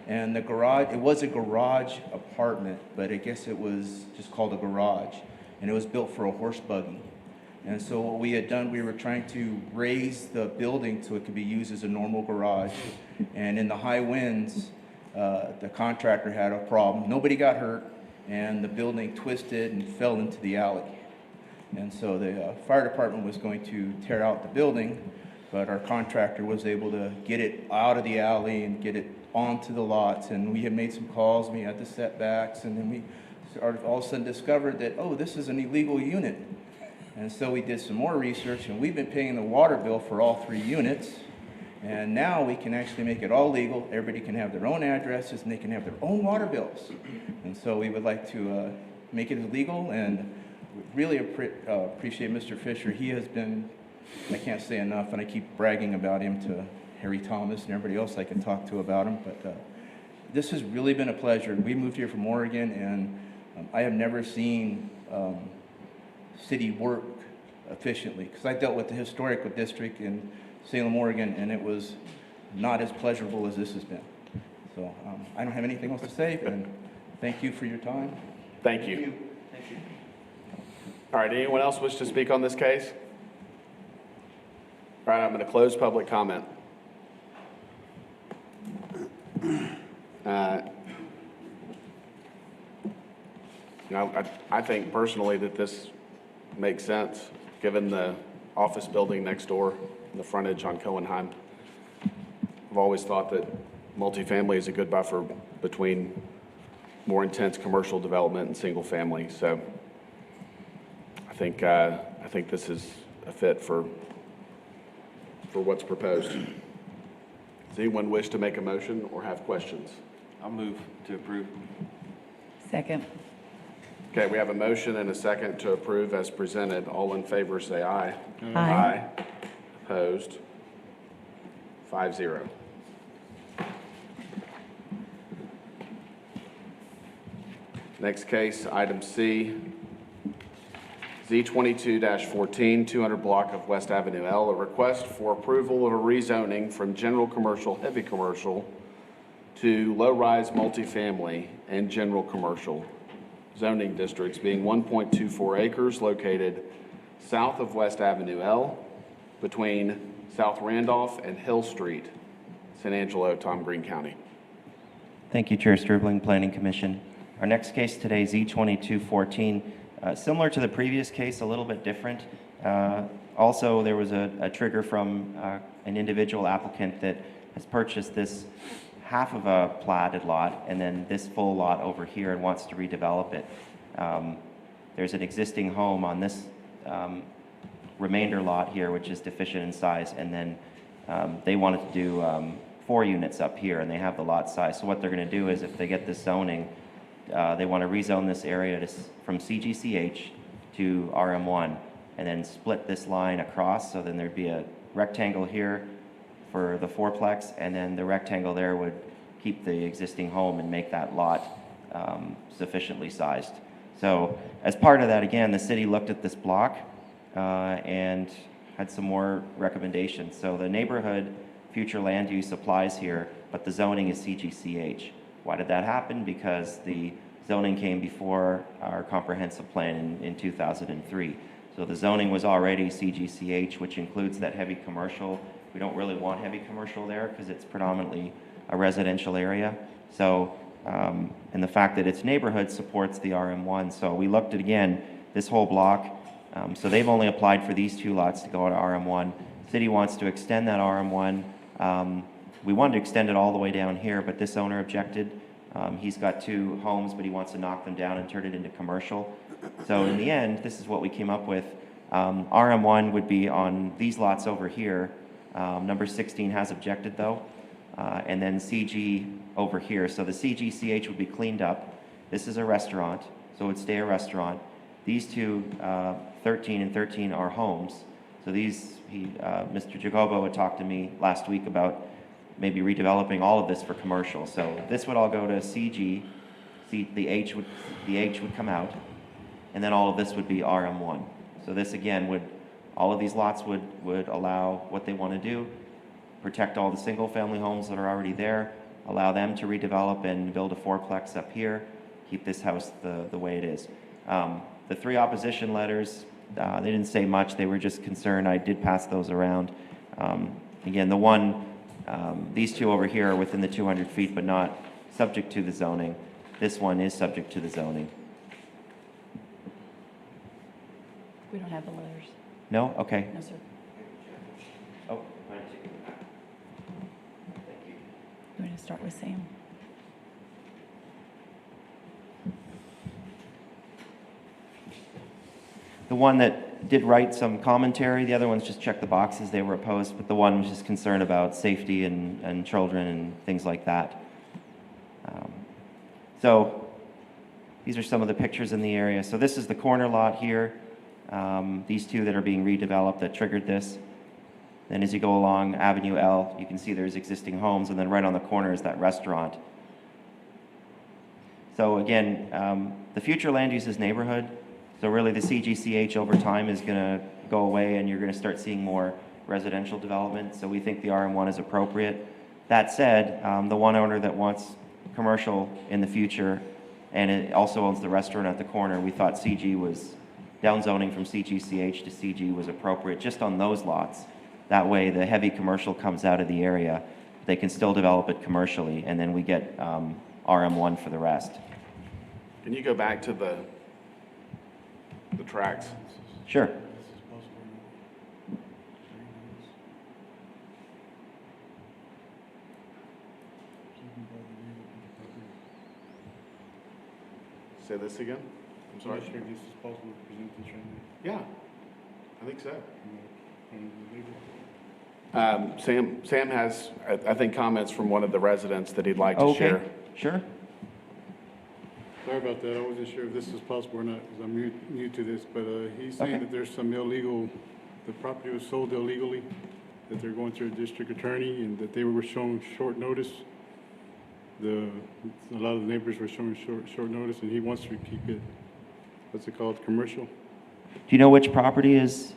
and the garage, it was a garage apartment, but I guess it was just called a garage, and it was built for a horse buggy. And so what we had done, we were trying to raise the building so it could be used as a normal garage. And in the high winds, the contractor had a problem. Nobody got hurt, and the building twisted and fell into the alley. And so the fire department was going to tear out the building, but our contractor was able to get it out of the alley and get it onto the lots. And we had made some calls, we had the setbacks, and then we all of a sudden discovered that, oh, this is an illegal unit. And so we did some more research, and we've been paying the water bill for all 3 units. And now we can actually make it all legal. Everybody can have their own addresses, and they can have their own water bills. And so we would like to make it legal, and really appreciate Mr. Fisher. He has been, I can't say enough, and I keep bragging about him to Harry Thomas and everybody else I can talk to about him. But this has really been a pleasure. We moved here from Oregon, and I have never seen city work efficiently, because I dealt with the historical district in Salem, Oregon, and it was not as pleasurable as this has been. So I don't have anything else to say, and thank you for your time. Thank you. All right, anyone else wish to speak on this case? All right, I'm going to close public comment. I think personally that this makes sense, given the office building next door, and the frontage on Cohenheim. I've always thought that multifamily is a good buffer between more intense commercial development and single family. So I think this is a fit for what's proposed. Does anyone wish to make a motion or have questions? I'll move to approve. Second. Okay, we have a motion and a second to approve as presented. All in favor, say aye. Aye. Opposed? 5-0. Next case, item C, Z22-14, 200 block of West Avenue L, a request for approval of a rezoning from general commercial, heavy commercial to low-rise multifamily and general commercial zoning districts, being 1.24 acres located south of West Avenue L between South Randolph and Hill Street, San Angelo, Tom Green County. Thank you, Chair Stribling, Planning Commission. Our next case today is E2214. Similar to the previous case, a little bit different. Also, there was a trigger from an individual applicant that has purchased this half of a platted lot and then this full lot over here and wants to redevelop it. There's an existing home on this remainder lot here, which is deficient in size, and then they wanted to do 4 units up here, and they have the lot size. So what they're going to do is, if they get this zoning, they want to rezone this area from CGCH to RM1, and then split this line across. So then there'd be a rectangle here for the fourplex, and then the rectangle there would keep the existing home and make that lot sufficiently sized. So as part of that, again, the city looked at this block and had some more recommendations. So the neighborhood future land use applies here, but the zoning is CGCH. Why did that happen? Because the zoning came before our comprehensive plan in 2003. So the zoning was already CGCH, which includes that heavy commercial. We don't really want heavy commercial there because it's predominantly a residential area. So, and the fact that its neighborhood supports the RM1. So we looked at, again, this whole block. So they've only applied for these 2 lots to go to RM1. City wants to extend that RM1. We wanted to extend it all the way down here, but this owner objected. He's got 2 homes, but he wants to knock them down and turn it into commercial. So in the end, this is what we came up with. RM1 would be on these lots over here. Number 16 has objected though. And then CG over here. So the CGCH would be cleaned up. This is a restaurant, so it would stay a restaurant. These 2, 13 and 13, are homes. So these, Mr. Jacobo had talked to me last week about maybe redeveloping all of this for commercial. So this would all go to CG. The H would come out, and then all of this would be RM1. So this again would, all of these lots would allow what they want to do, protect all the single-family homes that are already there, allow them to redevelop and build a fourplex up here, keep this house the way it is. The 3 opposition letters, they didn't say much. They were just concerned. I did pass those around. Again, the one, these 2 over here are within the 200 feet, but not subject to the zoning. This one is subject to the zoning. We don't have the letters. No? Okay. No, sir. Oh, You want to start with Sam? the one that did write some commentary, the other ones just checked the boxes, they were opposed, but the one was just concerned about safety and children and things like that. So these are some of the pictures in the area. So this is the corner lot here. These 2 that are being redeveloped that triggered this. Then as you go along Avenue L, you can see there's existing homes, and then right on the corner is that restaurant. So again, the future land use is neighborhood. So really the CGCH over time is going to go away, and you're going to start seeing more residential development. So we think the RM1 is appropriate. That said, the one owner that wants commercial in the future, and it also owns the restaurant at the corner, we thought CG was, downzoning from CGCH to CG was appropriate just on those lots. That way the heavy commercial comes out of the area. They can still develop it commercially, and then we get RM1 for the rest. Can you go back to the tracks? Sure. Say this again? I'm sorry. This is possible to present this right Yeah, I think so. now. Sam has, I think, comments from one of the residents that he'd like to share. Okay, sure. Sorry about that, I wasn't sure if this is possible or not, because I'm new to this, but he's saying Okay. that there's some illegal, the property was sold illegally, that they're going through a district attorney, and that they were shown short notice. A lot of the neighbors were shown short notice, and he wants to keep it, what's it called, commercial? Do you know which property is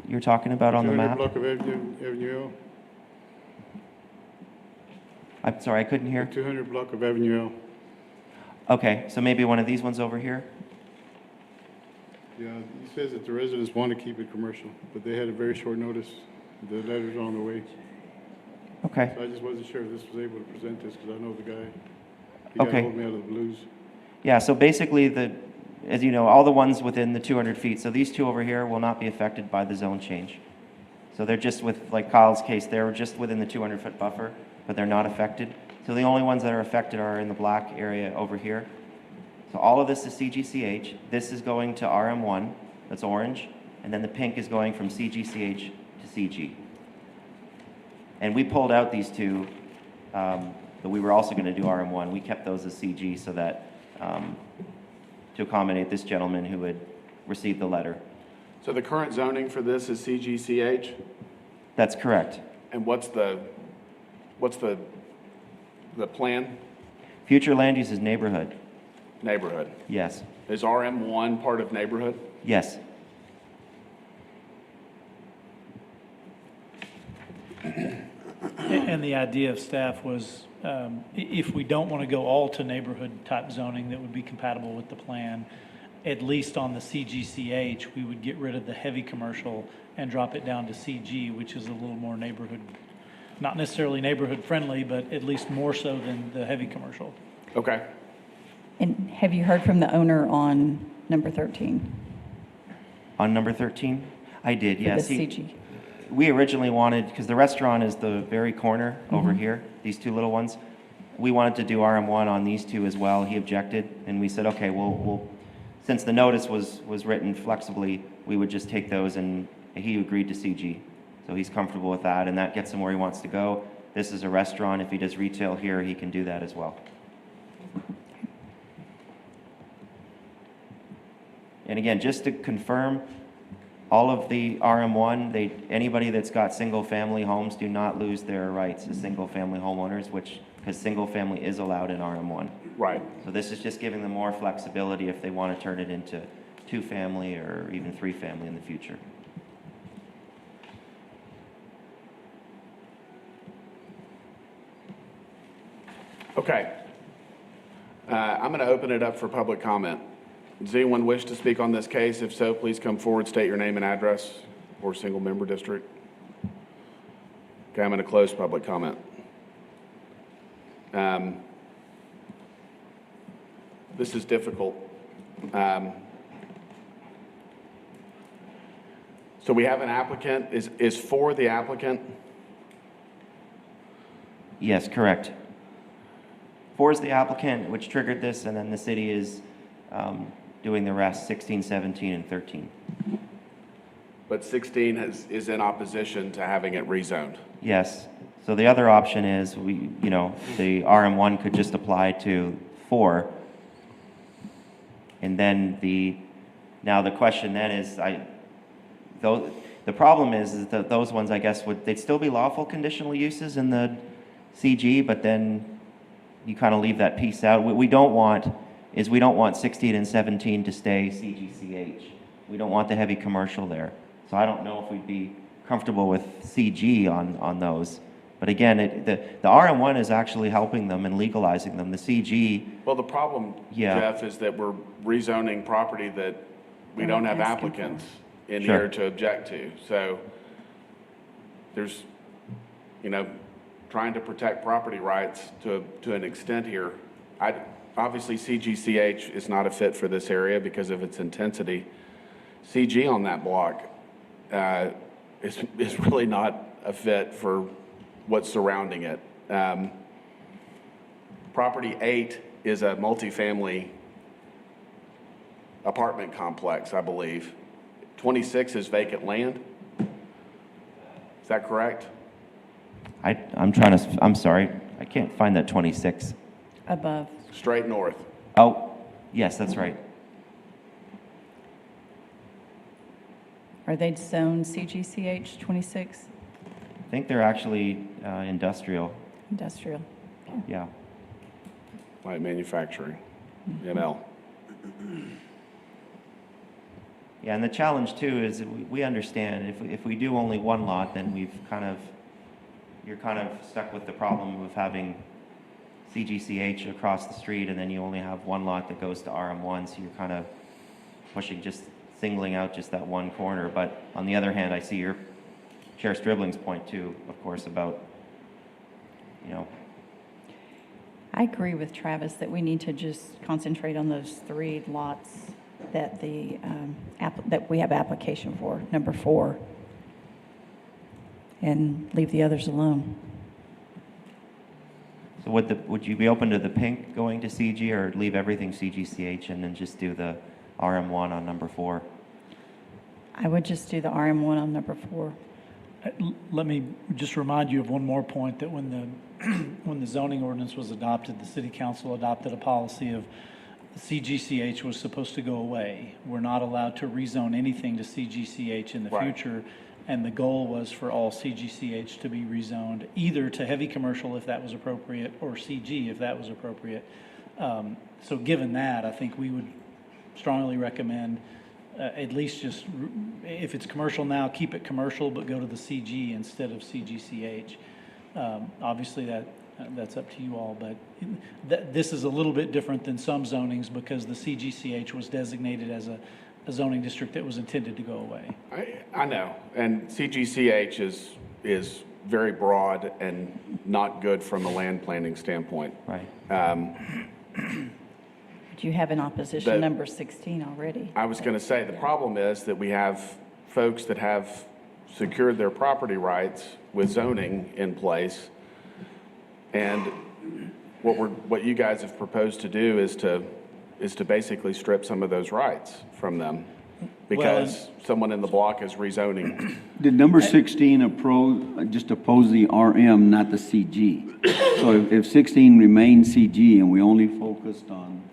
you're talking about on the 200 map? block of Avenue L, I'm sorry, I couldn't hear. 200 block of Avenue L. Okay, so maybe one of these ones over here? Yeah, he says that the residents want to keep it commercial, but they had a very short notice. The letter's on the way. Okay. So I just wasn't sure if this was able to present this, because I know the guy. He got Okay. hold of me out of the blues. Yeah, so basically, as you know, all the ones within the 200 feet, so these two over here will not be affected by the zone change. So they're just like Kyle's case, they're just within the 200-foot buffer, but they're not affected. So the only ones that are affected are in the black area over here. So all of this is CGCH. This is going to RM1, that's orange, and then the pink is going from CGCH to CG. And we pulled out these two, but we were also going to do RM1. We kept those as CG so that to accommodate this gentleman who had received the letter. So the current zoning for this is CGCH? That's correct. And what's the plan? Future land use is neighborhood. Neighborhood. Yes. Is RM1 part of neighborhood? Yes. And the idea of staff was, if we don't want to go all to neighborhood type zoning that would be compatible with the plan, at least on the CGCH, we would get rid of the heavy commercial and drop it down to CG, which is a little more neighborhood, not necessarily neighborhood friendly, but at least more so than the heavy commercial. Okay. And have you heard from the owner on number 13? On number 13? I did, For yes. the CG? We originally wanted, because the restaurant is the very corner over here, these two little ones. We wanted to do RM1 on these two as well. He objected, and we said, okay, we'll since the notice was written flexibly, we would just take those, and he agreed to CG. So he's comfortable with that, and that gets him where he wants to go. This is a restaurant. If he does retail here, he can do that as well. And again, just to confirm, all of the RM1, anybody that's got single-family homes do not lose their rights as single-family homeowners, because single-family is allowed in RM1. Right. So this is just giving them more flexibility if they want to turn it into two-family or even three-family in the future. Okay. I'm going to open it up for public comment. Does anyone wish to speak on this case? If so, please come forward, state your name and address or single-member district. Okay, I'm going to close public comment. This is difficult. So we have an applicant. Is for the applicant? Yes, correct. 4 is the applicant, which triggered this, and then the city is doing the rest, 16, 17, and 13. But 16 is in opposition to having it rezoned. Yes. So the other option is the RM1 could just apply to 4. And then now the question then is, the problem is that those ones, I guess, they'd still be lawful conditional uses in the CG, but then you kind of leave that piece out. What we don't want is 16 and 17 to stay CGCH. We don't want the heavy commercial there. So I don't know if we'd be comfortable with CG on those. But again, the RM1 is actually helping them and legalizing them. The CG... Well, the problem, Jeff, is that we're rezoning property that we don't have applicants in here to object to. So there's, trying to protect property rights to an extent here. Obviously, CGCH is not a fit for this area because of its intensity. CG on that block is really not a fit for what's surrounding it. Property 8 is a multifamily apartment complex, I believe. 26 is vacant land. Is that correct? I'm sorry, I can't find that 26. Above. Straight north. Oh, yes, that's right. Are they zoned CGCH 26? I think they're actually industrial. Industrial. Yeah. Light manufacturing, ML. Yeah, and the challenge too is that we understand if we do only one lot, then you're kind of stuck with the problem of having CGCH across the street, and then you only have one lot that goes to RM1, so you're kind of singling out just that one corner. But on the other hand, I see your Chair Stribling's point too, of course, about, you know, I agree with Travis that we need to just concentrate on those 3 lots that that we have application for, number 4, and leave the others alone. so would you be open to the pink going to CG, or leave everything CGCH and then just do the RM1 on number 4? I would just do the RM1 on number 4. Let me just remind you of one more point, that when the zoning ordinance was adopted, the city council adopted a policy of CGCH was supposed to go away. We're not allowed to rezone anything to CGCH in the Right. future. And the goal was for all CGCH to be rezoned either to heavy commercial if that was appropriate, or CG if that was appropriate. So given that, I think we would strongly recommend at least just, if it's commercial now, keep it commercial, but go to the CG instead of CGCH. Obviously, that's up to you all, but this is a little bit different than some zonings because the CGCH was designated as a zoning district that was intended to go away. I know, and CGCH is very broad and not good from a land planning standpoint. Right. Do you have in opposition number 16 already? I was going to say, the problem is that we have folks that have secured their property rights with zoning in place, and what you guys have proposed to do is to basically strip some of those rights from them because someone in the block is rezoning. Did number 16 just oppose the RM, not the CG? So if 16 remains CG and we only focused on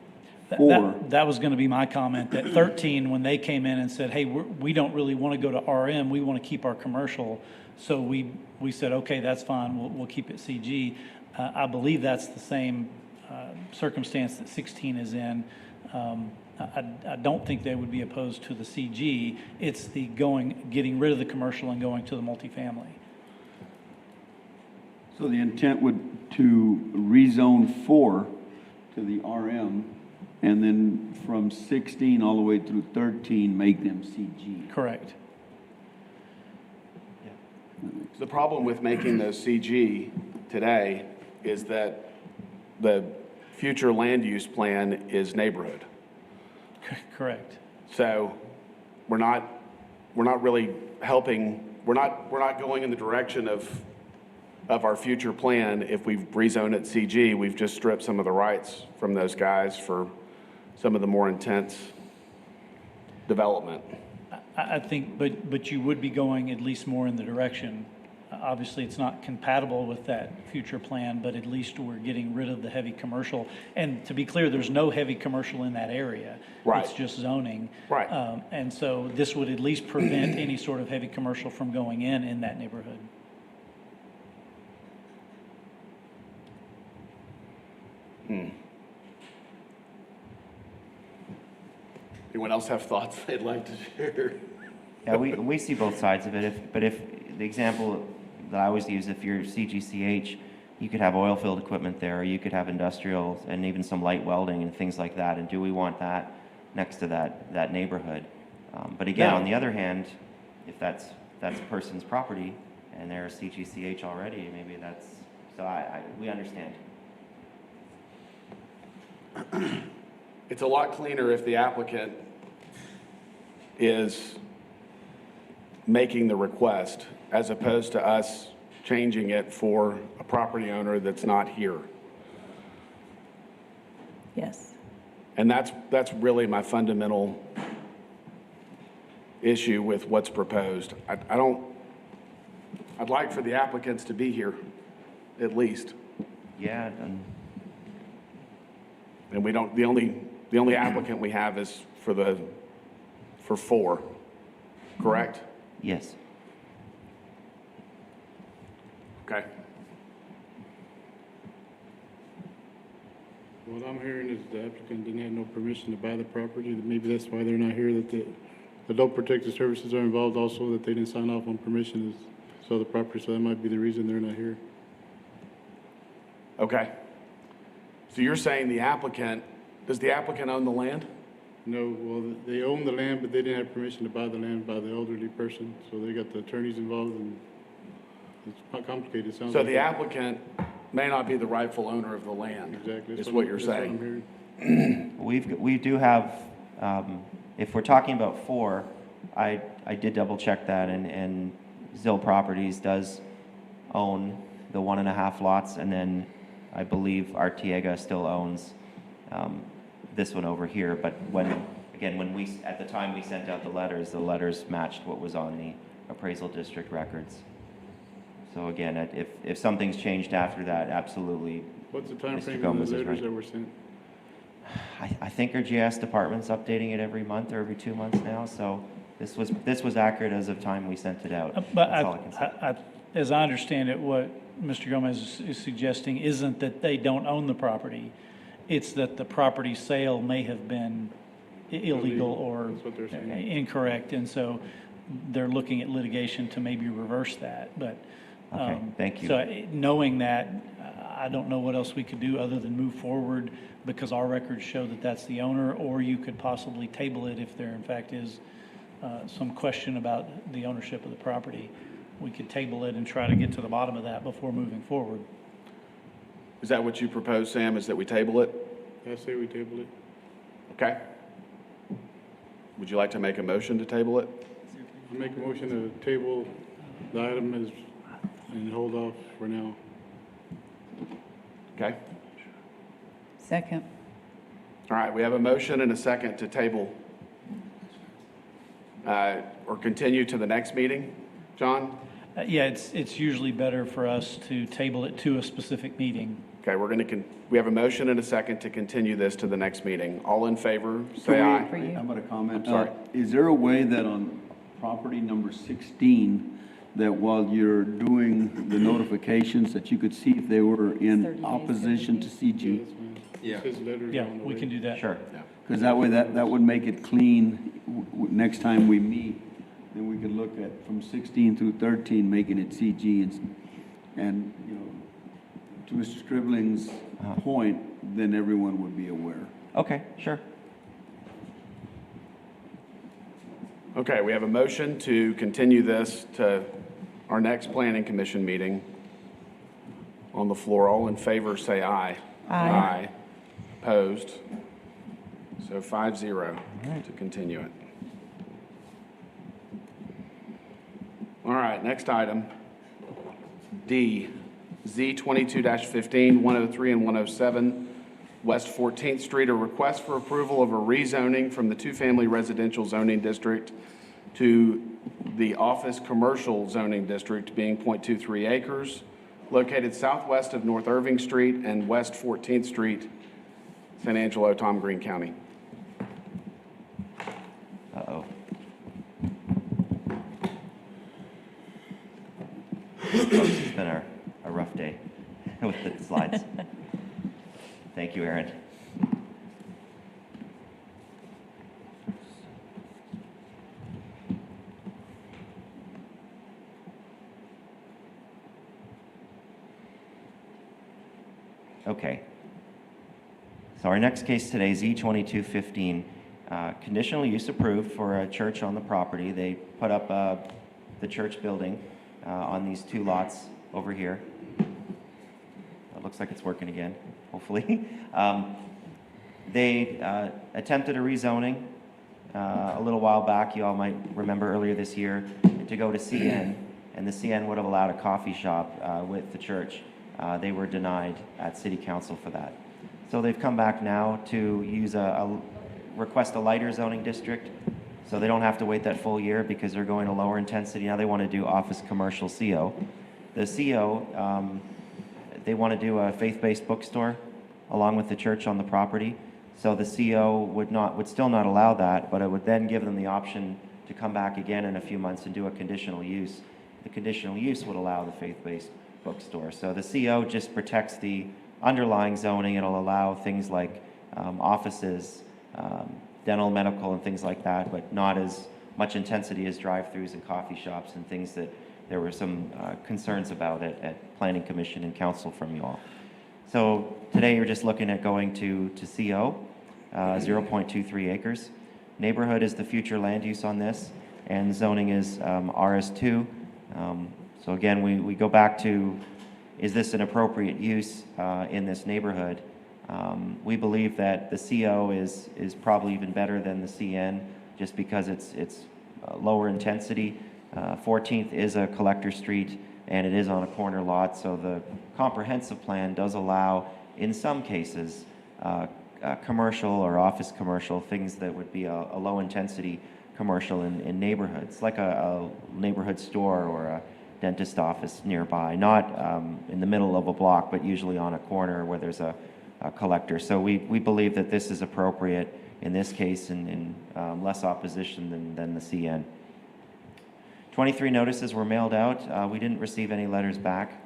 4. That was going to be my comment, that 13, when they came in and said, hey, we don't really want to go to RM, we want to keep our commercial. So we said, okay, that's fine, we'll keep it CG. I believe that's the same circumstance that 16 is in. I don't think they would be opposed to the CG. It's the getting rid of the commercial and going to the multifamily. So the intent would to rezone 4 to the RM, and then from 16 all the way through 13, make them CG. Correct. The problem with making those CG today is that the future land use plan is neighborhood. Correct. So we're not really helping, we're not going in the direction of our future plan. If we rezone it CG, we've just stripped some of the rights from those guys for some of the more intense development. I think, but you would be going at least more in the direction. Obviously, it's not compatible with that future plan, but at least we're getting rid of the heavy commercial. And to be clear, there's no heavy commercial in that area. Right. It's just zoning. Right. And so this would at least prevent any sort of heavy commercial from going in that neighborhood. Anyone else have thoughts they'd like to share? Yeah, we see both sides of it. But if the example that I always use, if you're CGCH, you could have oil field equipment there, or you could have industrial and even some light welding and things like that. And do we want that next to that neighborhood? But again, on the other hand, if that's a person's property and they're CGCH already, maybe that's, so we understand. It's a lot cleaner if the applicant is making the request as opposed to us changing it for a property owner that's not here. Yes. And that's really my fundamental issue with what's proposed. I'd like for the applicants to be here, at least. Yeah. And we don't, the only applicant we have is for 4, correct? Yes. Okay. What I'm hearing is the applicant didn't have no permission to buy the property. Maybe that's why they're not here, that the Adult Protective Services are involved also, that they didn't sign off on permission to sell the property, so that might be the reason they're not here. Okay. So you're saying does the applicant own the land? No, well, they own the land, but they didn't have permission to buy the land by the elderly person, so they got the attorneys involved, and It's not complicated, it sounds So like. the applicant may not be the rightful owner of the land, Exactly. is what you're That's what I'm saying. hearing. We do have, if we're talking about 4, I did double check that, and Zill Properties does own the 1.5 lots, and then I believe Artiega still owns this one over here. But at the time we sent out the letters matched what was on the appraisal district records. So again, if something's changed after that, absolutely. What's the time Mr. frame Gomez of the is letters right. that were sent? I think our GS department's updating it every month or every 2 months now, so this was accurate as of time we sent it out. But That's all I can say. as I understand it, what Mr. Gomez is suggesting isn't that they don't own the property. It's that the property sale may have been illegal or That's what they're saying. incorrect, and so they're looking at litigation to maybe reverse that, but. Okay, thank you. So knowing that, I don't know what else we could do other than move forward because our records show that that's the owner, or you could possibly table it if there in fact is some question about the ownership of the property. We could table it and try to get to the bottom of that before moving forward. Is that what you propose, Sam, is that we table it? I say we table it. Okay. Would you like to make a motion to table it? I make a motion to table the item and hold off for now. Okay. Second. All right, we have a motion and a second to table or continue to the next meeting. John? Yeah, it's usually better for us to table it to a specific meeting. Okay, we have a motion and a second to continue this to the next meeting. All in favor, say aye. For you. How about a comment? I'm sorry. Is there a way that on property number 16, that while you're doing the notifications, that you could see if they were 30 in days, opposition to CG? It says letters Yeah, on the we way. can do that. Sure. Because that way, that would make it clean. Next time we meet, then we could look at from 16 through 13, making it CG and you know, to Mr. Scribling's point, then everyone would be aware. Okay, sure. Okay, we have a motion to continue this to our next planning commission meeting. On the floor, all in favor, say aye. Aye. Opposed? So 5-0 to continue it. All right, next item. D, Z 22-15, 103 and 107, West 14th Street, a request for approval of a rezoning from the two-family residential zoning district to the office commercial zoning district being .23 acres, located southwest of North Irving Street and West 14th Street, San Angelo, Tom Green County. Uh-oh. Folks, it's been a rough day with the slides. Thank you, Aaron. Okay. So our next case today is E2215. Conditional use approved for a church on the property. They put up the church building on these 2 lots over here. It looks like it's working again, hopefully. They attempted a rezoning a little while back. You all might remember earlier this year to go to CN, and the CN would have allowed a coffee shop with the church. They were denied at City Council for that. So they've come back now to use request a lighter zoning district, so they don't have to wait that full year because they're going to lower intensity. Now they want to do office commercial CO. The CO, they want to do a faith-based bookstore along with the church on the property. So the CO would still not allow that, but it would then give them the option to come back again in a few months and do a conditional use. The conditional use would allow the faith-based bookstore. So the CO just protects the underlying zoning. It'll allow things like offices, dental, medical, and things like that, but not as much intensity as drive-throughs and coffee shops and things that there were some concerns about at Planning Commission and Council from you all. So today you're just looking at going to CO, 0.23 acres. Neighborhood is the future land use on this, and zoning is RS2. So again, we go back to, is this an appropriate use in this neighborhood? We believe that the CO is probably even better than the CN, just because it's lower intensity. 14th is a collector street, and it is on a corner lot, so the comprehensive plan does allow, in some cases, commercial or office commercial, things that would be a low-intensity commercial in neighborhoods, like a neighborhood store or a dentist office nearby, not in the middle of a block, but usually on a corner where there's a collector. So we believe that this is appropriate in this case, and less opposition than the CN. 23 notices were mailed out. We didn't receive any letters back.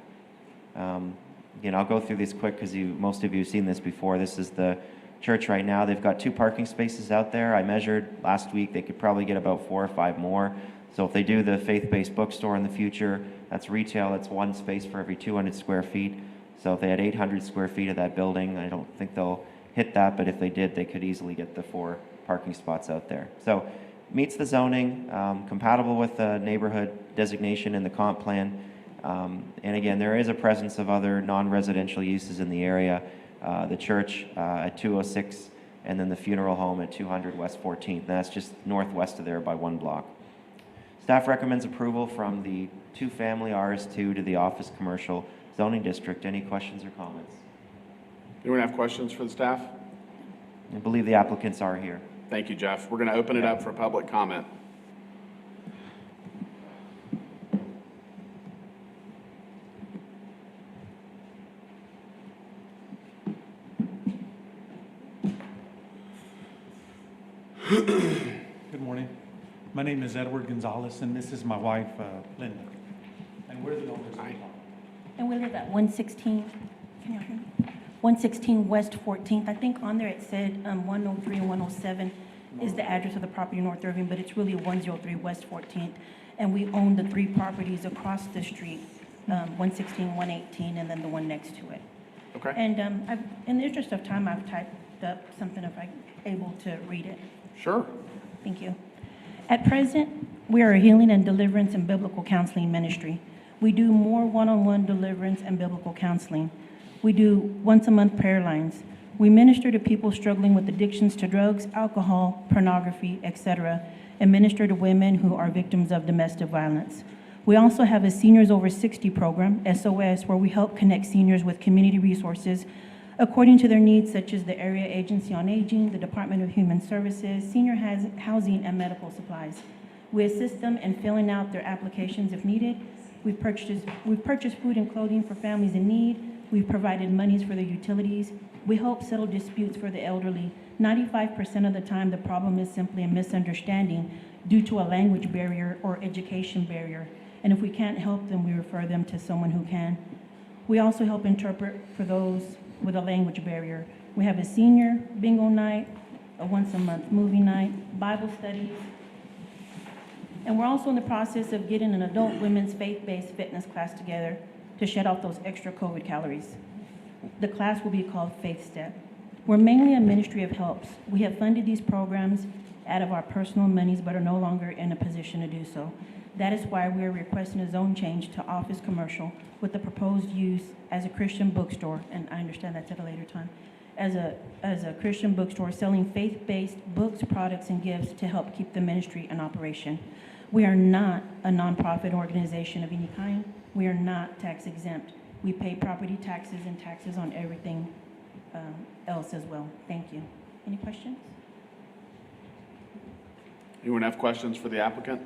Again, I'll go through these quick because most of you have seen this before. This is the church right now. They've got 2 parking spaces out there. I measured last week. They could probably get about 4 or 5 more. So if they do the faith-based bookstore in the future, that's retail. That's 1 space for every 200 square feet. So if they had 800 square feet of that building, I don't think they'll hit that, but if they did, they could easily get the 4 parking spots out there. So meets the zoning, compatible with the neighborhood designation in the comp plan. And again, there is a presence of other non-residential uses in the area. The church at 206, and then the funeral home at 200 West 14th. And that's just northwest of there by 1 block. Staff recommends approval from the 2-family RS2 to the office commercial zoning district. Any questions or comments? Anyone have questions for the staff? I believe the applicants are here. Thank you, Jeff. We're going to open it up for public comment. Good morning. My name is Edward Gonzalez, and this is my wife, Linda. And we're the owners of the property. And we live at 116, can you hear me? 116 West 14th. I think on there it said 103 and 107 is the address of the property in North Irving, but it's really 103 West 14th. And we own the 3 properties across the street, 116, 118, and then the one next to it. Okay. And in the interest of time, I've typed up something if I'm able to read it. Sure. Thank you. At present, we are a healing and deliverance and biblical counseling ministry. We do more one-on-one deliverance and biblical counseling. We do once-a-month prayer lines. We minister to people struggling with addictions to drugs, alcohol, pornography, etc., and minister to women who are victims of domestic violence. We also have a Seniors Over 60 program, SOS, where we help connect seniors with community resources according to their needs, such as the Area Agency on Aging, the Department of Human Services, senior housing, and medical supplies. We assist them in filling out their applications if needed. We've purchased food and clothing for families in need. We've provided monies for their utilities. We help settle disputes for the elderly. 95% of the time, the problem is simply a misunderstanding due to a language barrier or education barrier. And if we can't help them, we refer them to someone who can. We also help interpret for those with a language barrier. We have a senior bingo night, a once-a-month movie night, Bible studies. And we're also in the process of getting an adult women's faith-based fitness class together to shed off those extra COVID calories. The class will be called Faith Step. We're mainly a ministry of helps. We have funded these programs out of our personal monies, but are no longer in a position to do so. That is why we are requesting a zone change to office commercial with the proposed use as a Christian bookstore, and I understand that's at a later time, as a Christian bookstore selling faith-based books, products, and gifts to help keep the ministry in operation. We are not a nonprofit organization of any kind. We are not tax exempt. We pay property taxes and taxes on everything else as well. Thank you. Any questions? Anyone have questions for the applicant?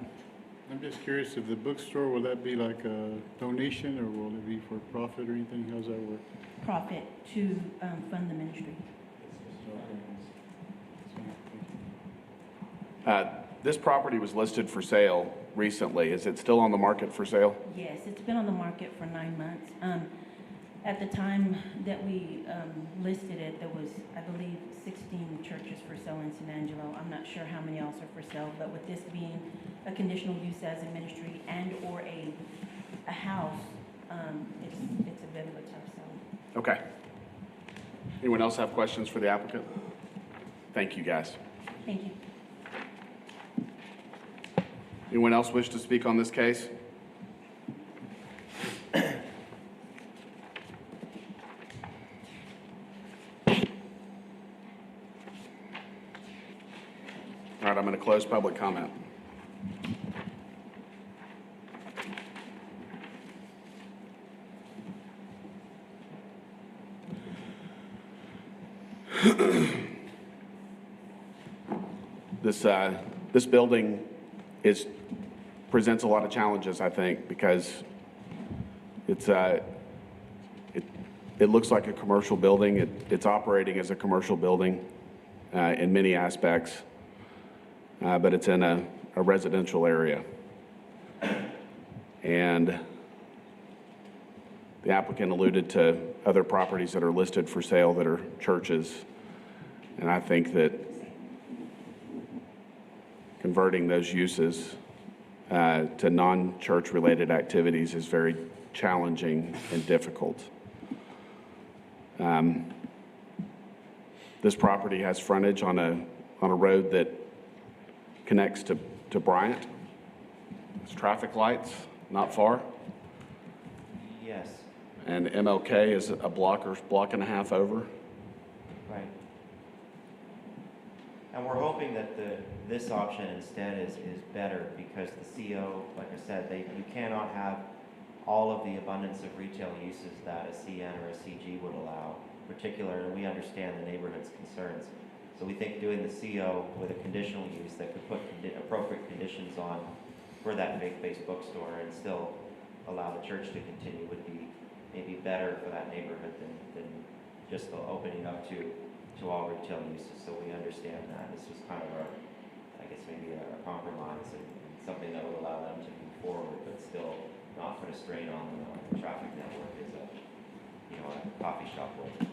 I'm just curious, if the bookstore, will that be like a donation, or will it be for profit or anything? How's that work? Profit to fund the ministry. This property was listed for sale recently. Is it still on the market for sale? Yes, it's been on the market for 9 months. At the time that we listed it, there was, I believe, 16 churches for sale in San Angelo. I'm not sure how many else are for sale, but with this being a conditional use as a ministry and or a house, it's a bit of a tough sell. Okay. Anyone else have questions for the applicant? Thank you, guys. Thank you. Anyone else wish to speak on this case? All right, I'm going to close public comment. This building presents a lot of challenges, I think, because it looks like a commercial building. It's operating as a commercial building in many aspects, but it's in a residential area. And the applicant alluded to other properties that are listed for sale that are churches. And I think that converting those uses to non-church related activities is very challenging and difficult. This property has frontage on a road that connects to Bryant. There's traffic lights not far. Yes, And MLK is a block and a half over. right. And we're hoping that this option instead is better because the CO, like I said, you cannot have all of the abundance of retail uses that a CN or a CG would allow, particularly, and we understand the neighborhood's concerns. So we think doing the CO with a conditional use that could put appropriate conditions on for that faith-based bookstore and still allow the church to continue would be maybe better for that neighborhood than just the opening up to all retail uses. So we understand that. This was kind of I guess maybe a compromise and something that would allow them to move forward, but still not put a strain on the traffic network as a coffee shop would.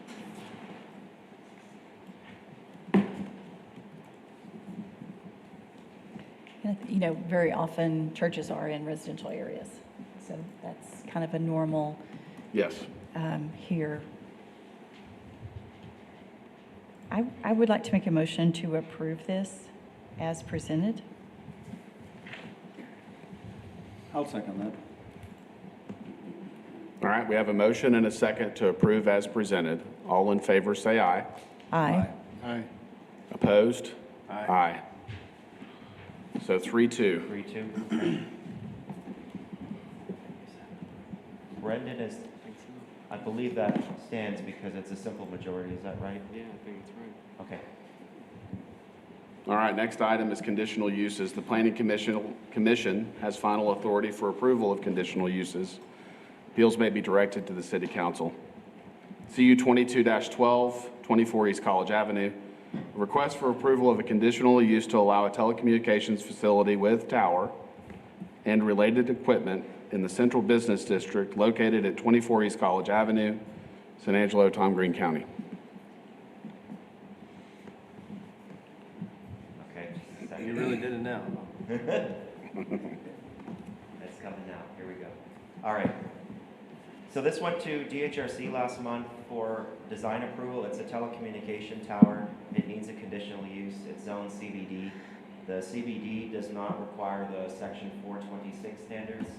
Very often churches are in residential areas. So that's kind of a normal Yes. here. I would like to make a motion to approve this as presented. I'll second that. All right, we have a motion and a second to approve as presented. All in favor, say aye. Aye. Aye. Opposed? Aye. So 3-2. 3-2. Brendan I believe that stands because it's a simple majority, is that right? Yeah, I think it's right. Okay. All right, next item is conditional uses. The Planning Commission has final authority for approval of conditional uses. Appeals may be directed to the City Council. CU 22-12, 24 East College Avenue. A request for approval of a conditional use to allow a telecommunications facility with tower and related equipment in the Central Business District located at 24 East College Avenue, San Angelo, Tom Green County. Okay. You really did it now. That's coming now. Here we go. All right. So this went to DHRC last month for design approval. It's a telecommunication tower. It needs a conditional use. It's zoned CBD. The CBD does not require the Section 426 standards.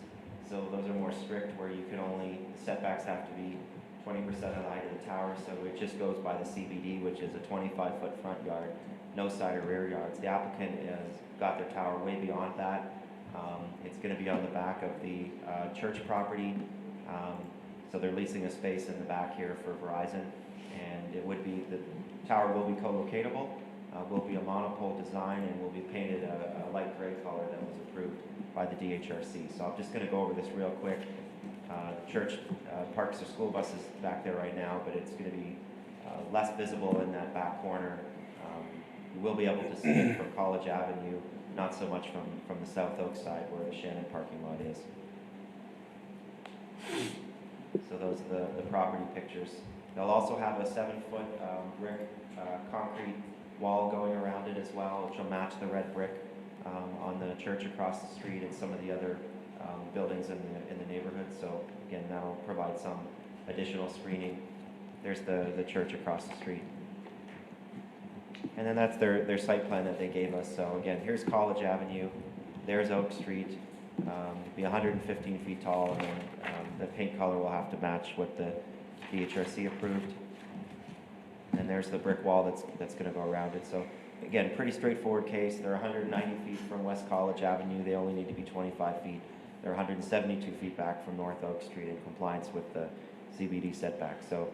So those are more strict where the setbacks have to be 20% of the height of the tower. So it just goes by the CBD, which is a 25-foot front yard, no side or rear yards. The applicant has got their tower way beyond that. It's going to be on the back of the church property. So they're leasing a space in the back here for Verizon. And the tower will be co-locatable, will be a monopole design, and will be painted a light gray color that was approved by the DHRC. So I'm just going to go over this real quick. The church parks their school buses back there right now, but it's going to be less visible in that back corner. You will be able to see it from College Avenue, not so much from the South Oak side where the Shannon parking lot is. So those are the property pictures. They'll also have a 7-foot brick concrete wall going around it as well, which will match the red brick on the church across the street and some of the other buildings in the neighborhood. So again, that'll provide some additional screening. There's the church across the street. And then that's their site plan that they gave us. So again, here's College Avenue, there's Oak Street. Be 115 feet tall, and then the paint color will have to match what the DHRC approved. And there's the brick wall that's going to go around it. So again, pretty straightforward case. They're 190 feet from West College Avenue. They only need to be 25 feet. They're 172 feet back from North Oak Street in compliance with the CBD setback. So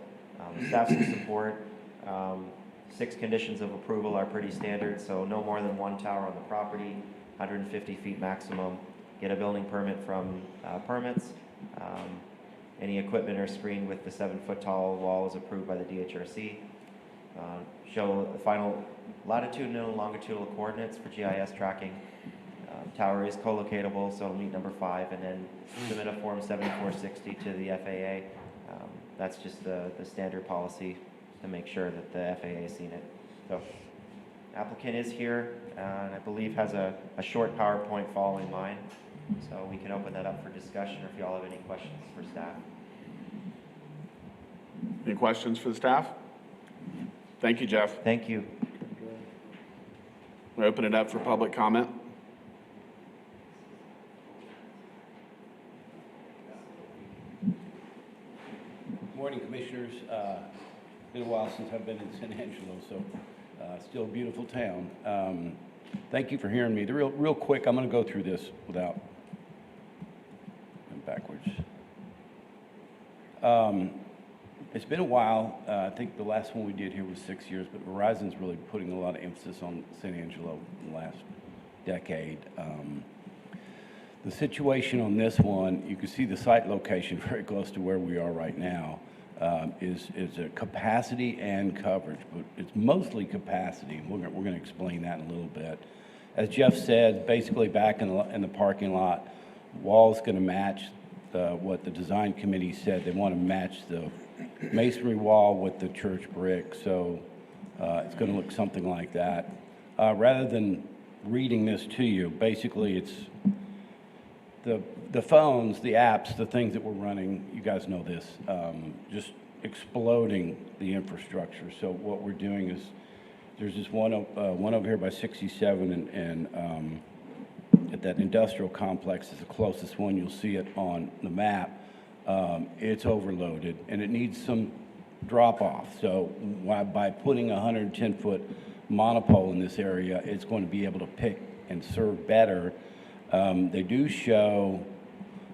staff's in support. 6 conditions of approval are pretty standard, so no more than 1 tower on the property, 150 feet maximum. Get a building permit from permits. Any equipment or screen with the 7-foot tall wall is approved by the DHRC. Show the final latitudinal and longitudinal coordinates for GIS tracking. Tower is co-locatable, so it'll meet number 5, and then submit a Form 7460 to the FAA. That's just the standard policy to make sure that the FAA has seen it. So applicant is here, and I believe has a short PowerPoint following mine. So we can open that up for discussion, or if y'all have any questions for staff. Any questions for the staff? Thank you, Jeff. Thank you. We open it up for public comment. Morning, Commissioners. Been a while since I've been in San Angelo, so still a beautiful town. Thank you for hearing me. Real quick, I'm going to go through this without going backwards. It's been a while. I think the last one we did here was 6 years, but Verizon's really putting a lot of emphasis on San Angelo in the last decade. The situation on this one, you can see the site location very close to where we are right now, is a capacity and coverage, but it's mostly capacity. We're going to explain that in a little bit. As Jeff said, basically back in the parking lot, wall's going to match what the design committee said. They want to match the masonry wall with the church brick, so it's going to look something like that. Rather than reading this to you, basically it's the phones, the apps, the things that we're running, you guys know this, just exploding the infrastructure. So what we're doing is, there's this one over here by 67, and at that industrial complex is the closest one. You'll see it on the map. It's overloaded, and it needs some drop-off. So by putting a 110-foot monopole in this area, it's going to be able to pick and serve better. They do show,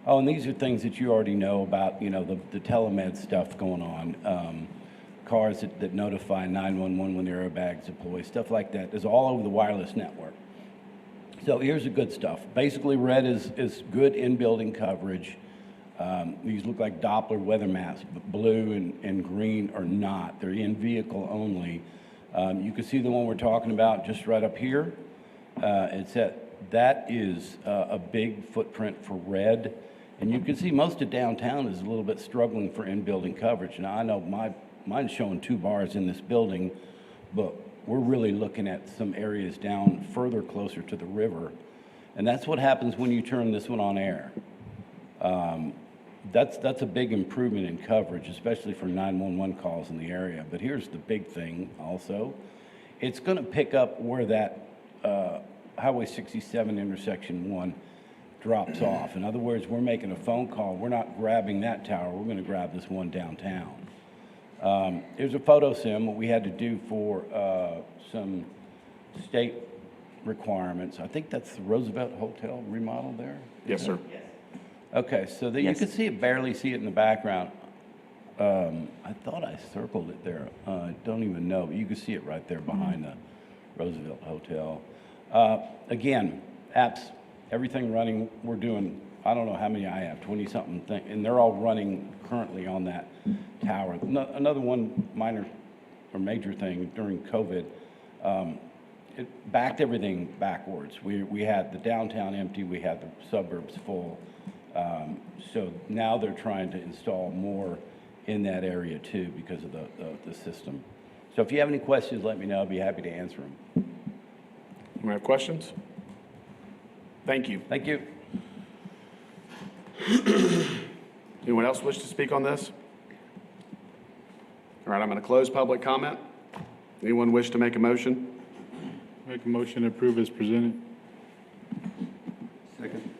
and these are things that you already know about, the telemed stuff going on. Cars that notify 911 when their airbags deploy, stuff like that. It's all over the wireless network. So here's the good stuff. Basically, red is good in-building coverage. These look like Doppler weather maps, but blue and green are not. They're in vehicle only. You can see the one we're talking about just right up here. That is a big footprint for red. And you can see most of downtown is a little bit struggling for in-building coverage. Now, I know mine's showing 2 bars in this building, but we're really looking at some areas down further closer to the river. And that's what happens when you turn this one on air. That's a big improvement in coverage, especially for 911 calls in the area. But here's the big thing also. It's going to pick up where that Highway 67 intersection 1 drops off. In other words, we're making a phone call. We're not grabbing that tower. We're going to grab this one downtown. Here's a photo sim, what we had to do for some state requirements. I think that's the Roosevelt Hotel remodel there? Yes, sir. Okay, so you can see it, barely see it in the background. I thought I circled it there. I don't even know, but you can see it right there behind the Roosevelt Hotel. Again, apps, everything running. We're doing, I don't know how many I have, 20-something things, and they're all running currently on that tower. Another one minor or major thing during COVID, it backed everything backwards. We had the downtown empty, we had the suburbs full. So now they're trying to install more in that area too because of the system. So if you have any questions, let me know. I'll be happy to answer them. We have questions? Thank you. Thank you. Anyone else wish to speak on this? All right, I'm going to close public comment. Anyone wish to make a motion? Make a motion to approve as presented. Second.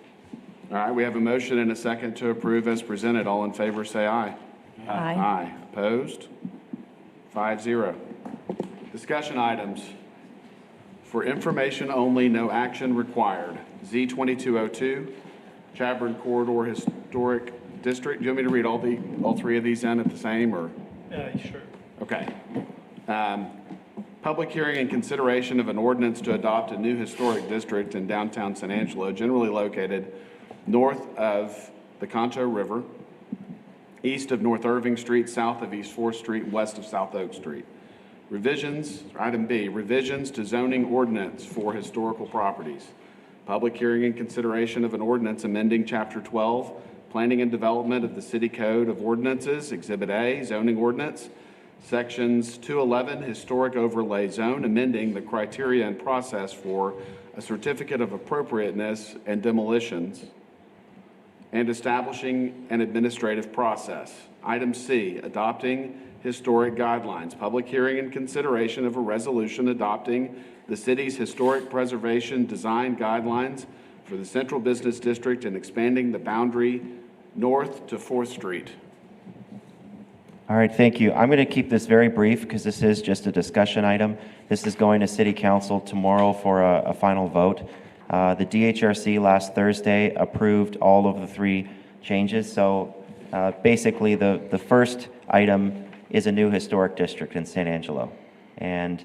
All right, we have a motion and a second to approve as presented. All in favor, say aye. Aye. Aye. Opposed? 5-0. Discussion items. For information only, no action required. Z 2202, Chadburn Corridor Historic District. Do you want me to read all three of these in at the same, or? Sure. Okay. Public hearing and consideration of an ordinance to adopt a new historic district in downtown San Angelo, generally located north of the Concho River, east of North Irving Street, south of East 4th Street, and west of South Oak Street. Revisions, item B, revisions to zoning ordinance for historical properties. Public hearing and consideration of an ordinance amending Chapter 12, Planning and Development of the City Code of Ordinances, Exhibit A, zoning ordinance, Sections 211, Historic Overlay Zone, amending the criteria and process for a certificate of appropriateness and demolitions, and establishing an administrative process. Item C, adopting historic guidelines. Public hearing and consideration of a resolution adopting the city's historic preservation design guidelines for the Central Business District and expanding the boundary north to 4th Street. All right, thank you. I'm going to keep this very brief because this is just a discussion item. This is going to City Council tomorrow for a final vote. The DHRC last Thursday approved all of the 3 changes. So basically the first item is a new historic district in San Angelo. And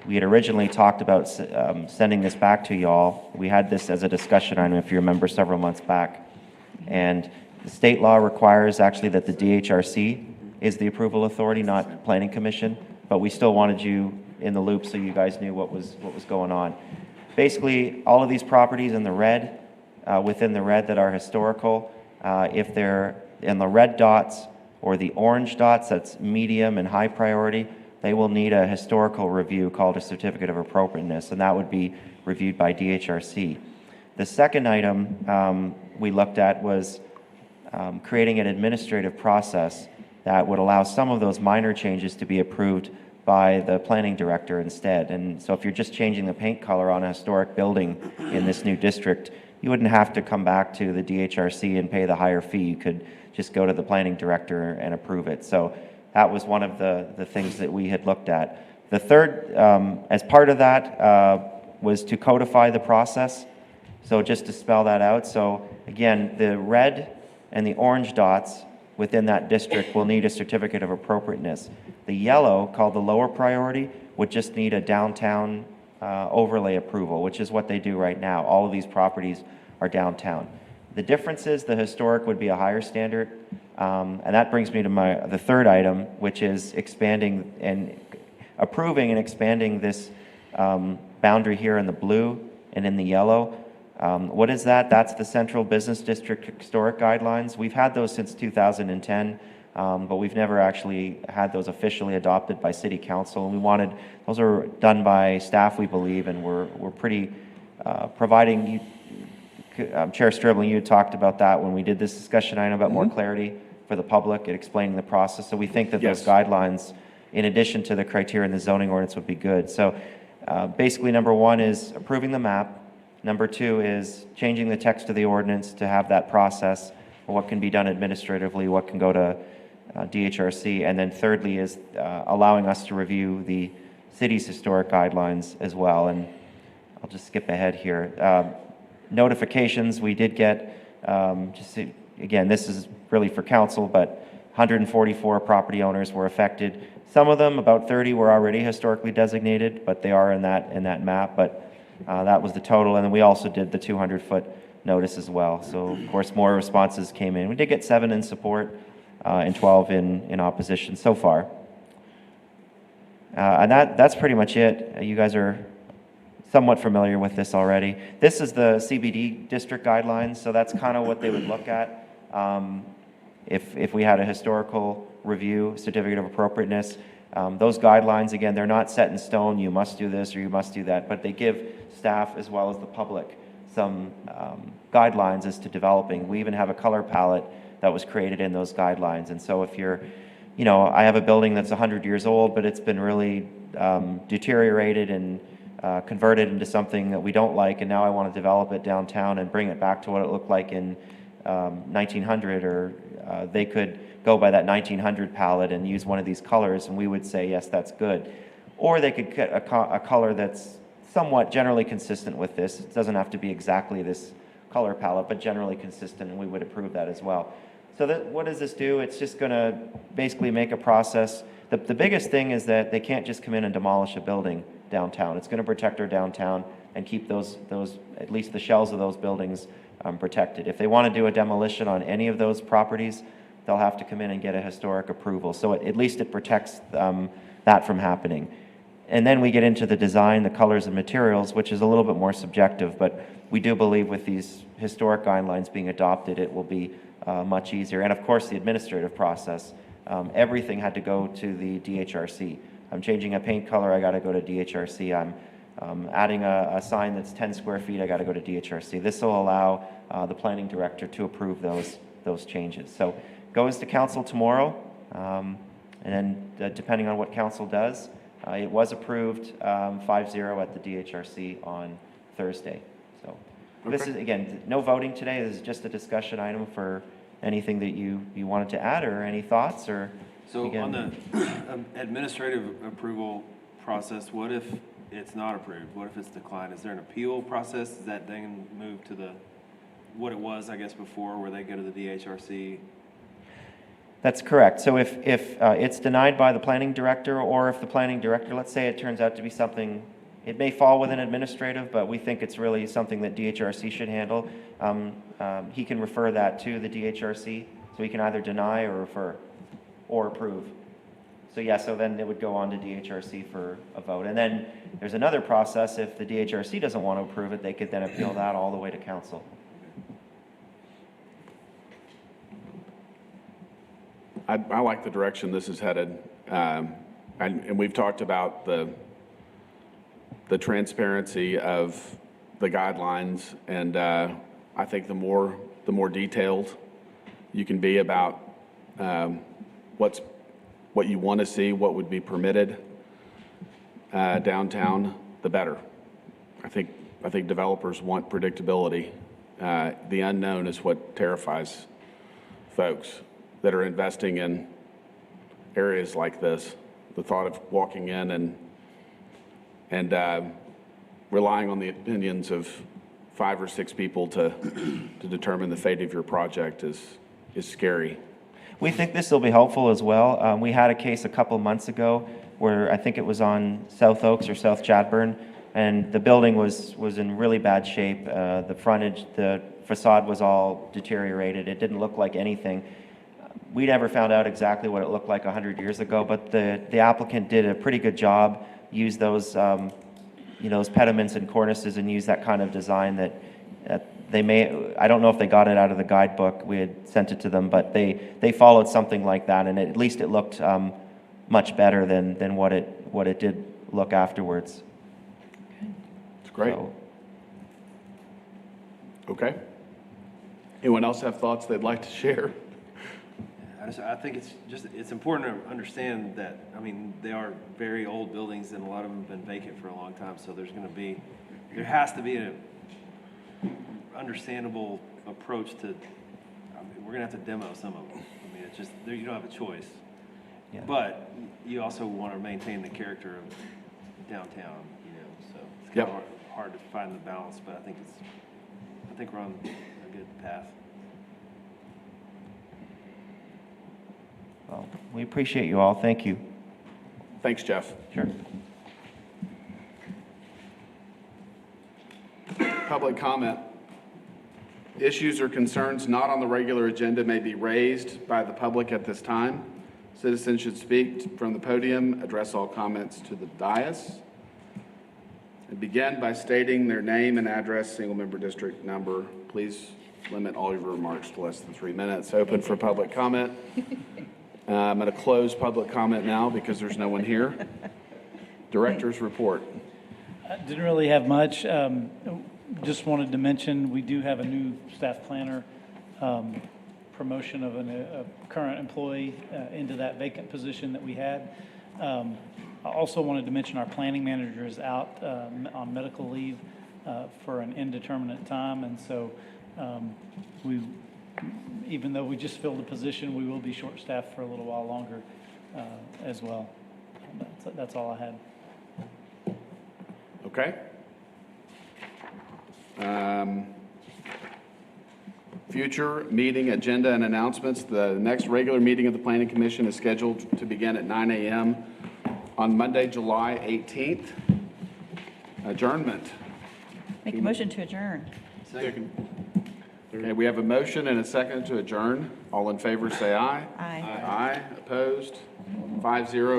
we had originally talked about sending this back to y'all. We had this as a discussion item, if you remember, several months back. And the state law requires actually that the DHRC is the approval authority, not Planning Commission, but we still wanted you in the loop so you guys knew what was going on. Basically, all of these properties in the red, within the red that are historical, if they're in the red dots or the orange dots, that's medium and high priority, they will need a historical review called a certificate of appropriateness, and that would be reviewed by DHRC. The second item we looked at was creating an administrative process that would allow some of those minor changes to be approved by the planning director instead. And so if you're just changing the paint color on a historic building in this new district, you wouldn't have to come back to the DHRC and pay the higher fee. You could just go to the planning director and approve it. So that was one of the things that we had looked at. The third, as part of that, was to codify the process. So just to spell that out. So again, the red and the orange dots within that district will need a certificate of appropriateness. The yellow, called the lower priority, would just need a downtown overlay approval, which is what they do right now. All of these properties are downtown. The difference is the historic would be a higher standard, and that brings me to the third item, which is expanding and approving and expanding this boundary here in the blue and in the yellow. What is that? That's the Central Business District Historic Guidelines. We've had those since 2010, but we've never actually had those officially adopted by City Council. And we wanted, those are done by staff, we believe, and we're pretty providing, Chair Stribling, you had talked about that when we did this discussion item about more clarity for the public and explaining the process. So we think that those guidelines, in addition to the criteria in the zoning ordinance, would be good. So basically, number one is approving the map. Number two is changing the text of the ordinance to have that process, what can be done administratively, what can go to DHRC. And then thirdly is allowing us to review the city's historic guidelines as well. And I'll just skip ahead here. Notifications, we did get, again, this is really for council, but 144 property owners were affected. Some of them, about 30, were already historically designated, but they are in that map. But that was the total, and then we also did the 200-foot notice as well. So, of course, more responses came in. We did get 7 in support and 12 in opposition so far. And that's pretty much it. You guys are somewhat familiar with this already. This is the CBD district guidelines, so that's kind of what they would look at if we had a historical review, certificate of appropriateness. Those guidelines, again, they're not set in stone, you must do this or you must do that, but they give staff as well as the public some guidelines as to developing. We even have a color palette that was created in those guidelines. And so if you're, I have a building that's 100 years old, but it's been really deteriorated and converted into something that we don't like, and now I want to develop it downtown and bring it back to what it looked like in 1900, or they could go by that 1900 palette and use one of these colors, and we would say, yes, that's good. Or they could get a color that's somewhat generally consistent with this. It doesn't have to be exactly this color palette, but generally consistent, and we would approve that as well. So what does this do? It's just going to basically make a process. The biggest thing is that they can't just come in and demolish a building downtown. It's going to protect our downtown and keep those at least the shells of those buildings protected. If they want to do a demolition on any of those properties, they'll have to come in and get a historic approval. So at least it protects that from happening. And then we get into the design, the colors and materials, which is a little bit more subjective, but we do believe with these historic guidelines being adopted, it will be much easier. And of course, the administrative process. Everything had to go to the DHRC. I'm changing a paint color, I got to go to DHRC. I'm adding a sign that's 10 square feet, I got to go to DHRC. This will allow the planning director to approve those changes. So goes to council tomorrow, and then depending on what council does, it was approved 5-0 at the DHRC on Thursday. So this is, again, no voting today. This is just a discussion item for anything that you wanted to add or any thoughts or. So on the administrative approval process, what if it's not approved? What if it's declined? Is there an appeal process? Does that then move to what it was, I guess, before, where they go to the DHRC? That's correct. So if it's denied by the planning director, or if the planning director, let's say it turns out to be something, it may fall within administrative, but we think it's really something that DHRC should handle, he can refer that to the DHRC. So he can either deny or refer or approve. So yeah, so then it would go on to DHRC for a vote. And then there's another process. If the DHRC doesn't want to approve it, they could then appeal that all the way to council. I like the direction this is headed, and we've talked about the transparency of the guidelines, and I think the more detailed you can be about what you want to see, what would be permitted downtown, the better. I think developers want predictability. The unknown is what terrifies folks that are investing in areas like this. The thought of walking in and relying on the opinions of 5 or 6 people to determine the fate of your project is scary. We think this will be helpful as well. We had a case a couple months ago where I think it was on South Oaks or South Chadbourne, and the building was in really bad shape. The frontage, the facade was all deteriorated. It didn't look like anything. We never found out exactly what it looked like 100 years ago, but the applicant did a pretty good job, used those, those pediments and cornices and used that kind of design that they may, I don't know if they got it out of the guidebook, we had sent it to them, but they followed something like that, and at least it looked much better than what it did look afterwards. It's great. So. Okay. Anyone else have thoughts they'd like to share? I think it's important to understand that, I mean, they are very old buildings and a lot of them have been vacant for a long time, so there has to be an understandable approach to, I mean, we're gonna have to demo some of them. I mean, it's just, you don't have a choice. Yeah. But you also want to maintain the character of downtown, so it's kind of hard to find the balance, but I think we're on a good path. Well, we appreciate you all. Thank you. Thanks, Jeff. Sure. Public comment. Issues or concerns not on the regular agenda may be raised by the public at this time. Citizens should speak from the podium, address all comments to the dais, and begin by stating their name and address, single-member district number. Please limit all your remarks to less than 3 minutes. Open for public comment. I'm going to close public comment now because there's no one here. Director's report. I didn't really have much. Just wanted to mention we do have a new staff planner, promotion of a current employee into that vacant position that we had. I also wanted to mention our planning manager is out on medical leave for an indeterminate time, and so even though we just filled a position, we will be short-staffed for a little while longer as well. That's all I had. Okay. Future meeting agenda and announcements. The next regular meeting of the Planning Commission is scheduled to begin at 9 a.m. on Monday, July 18th. Adjournment. Make a motion to adjourn. Second. Okay, we have a motion and a second to adjourn. All in favor, say aye. Aye. Aye. Opposed? 5-0.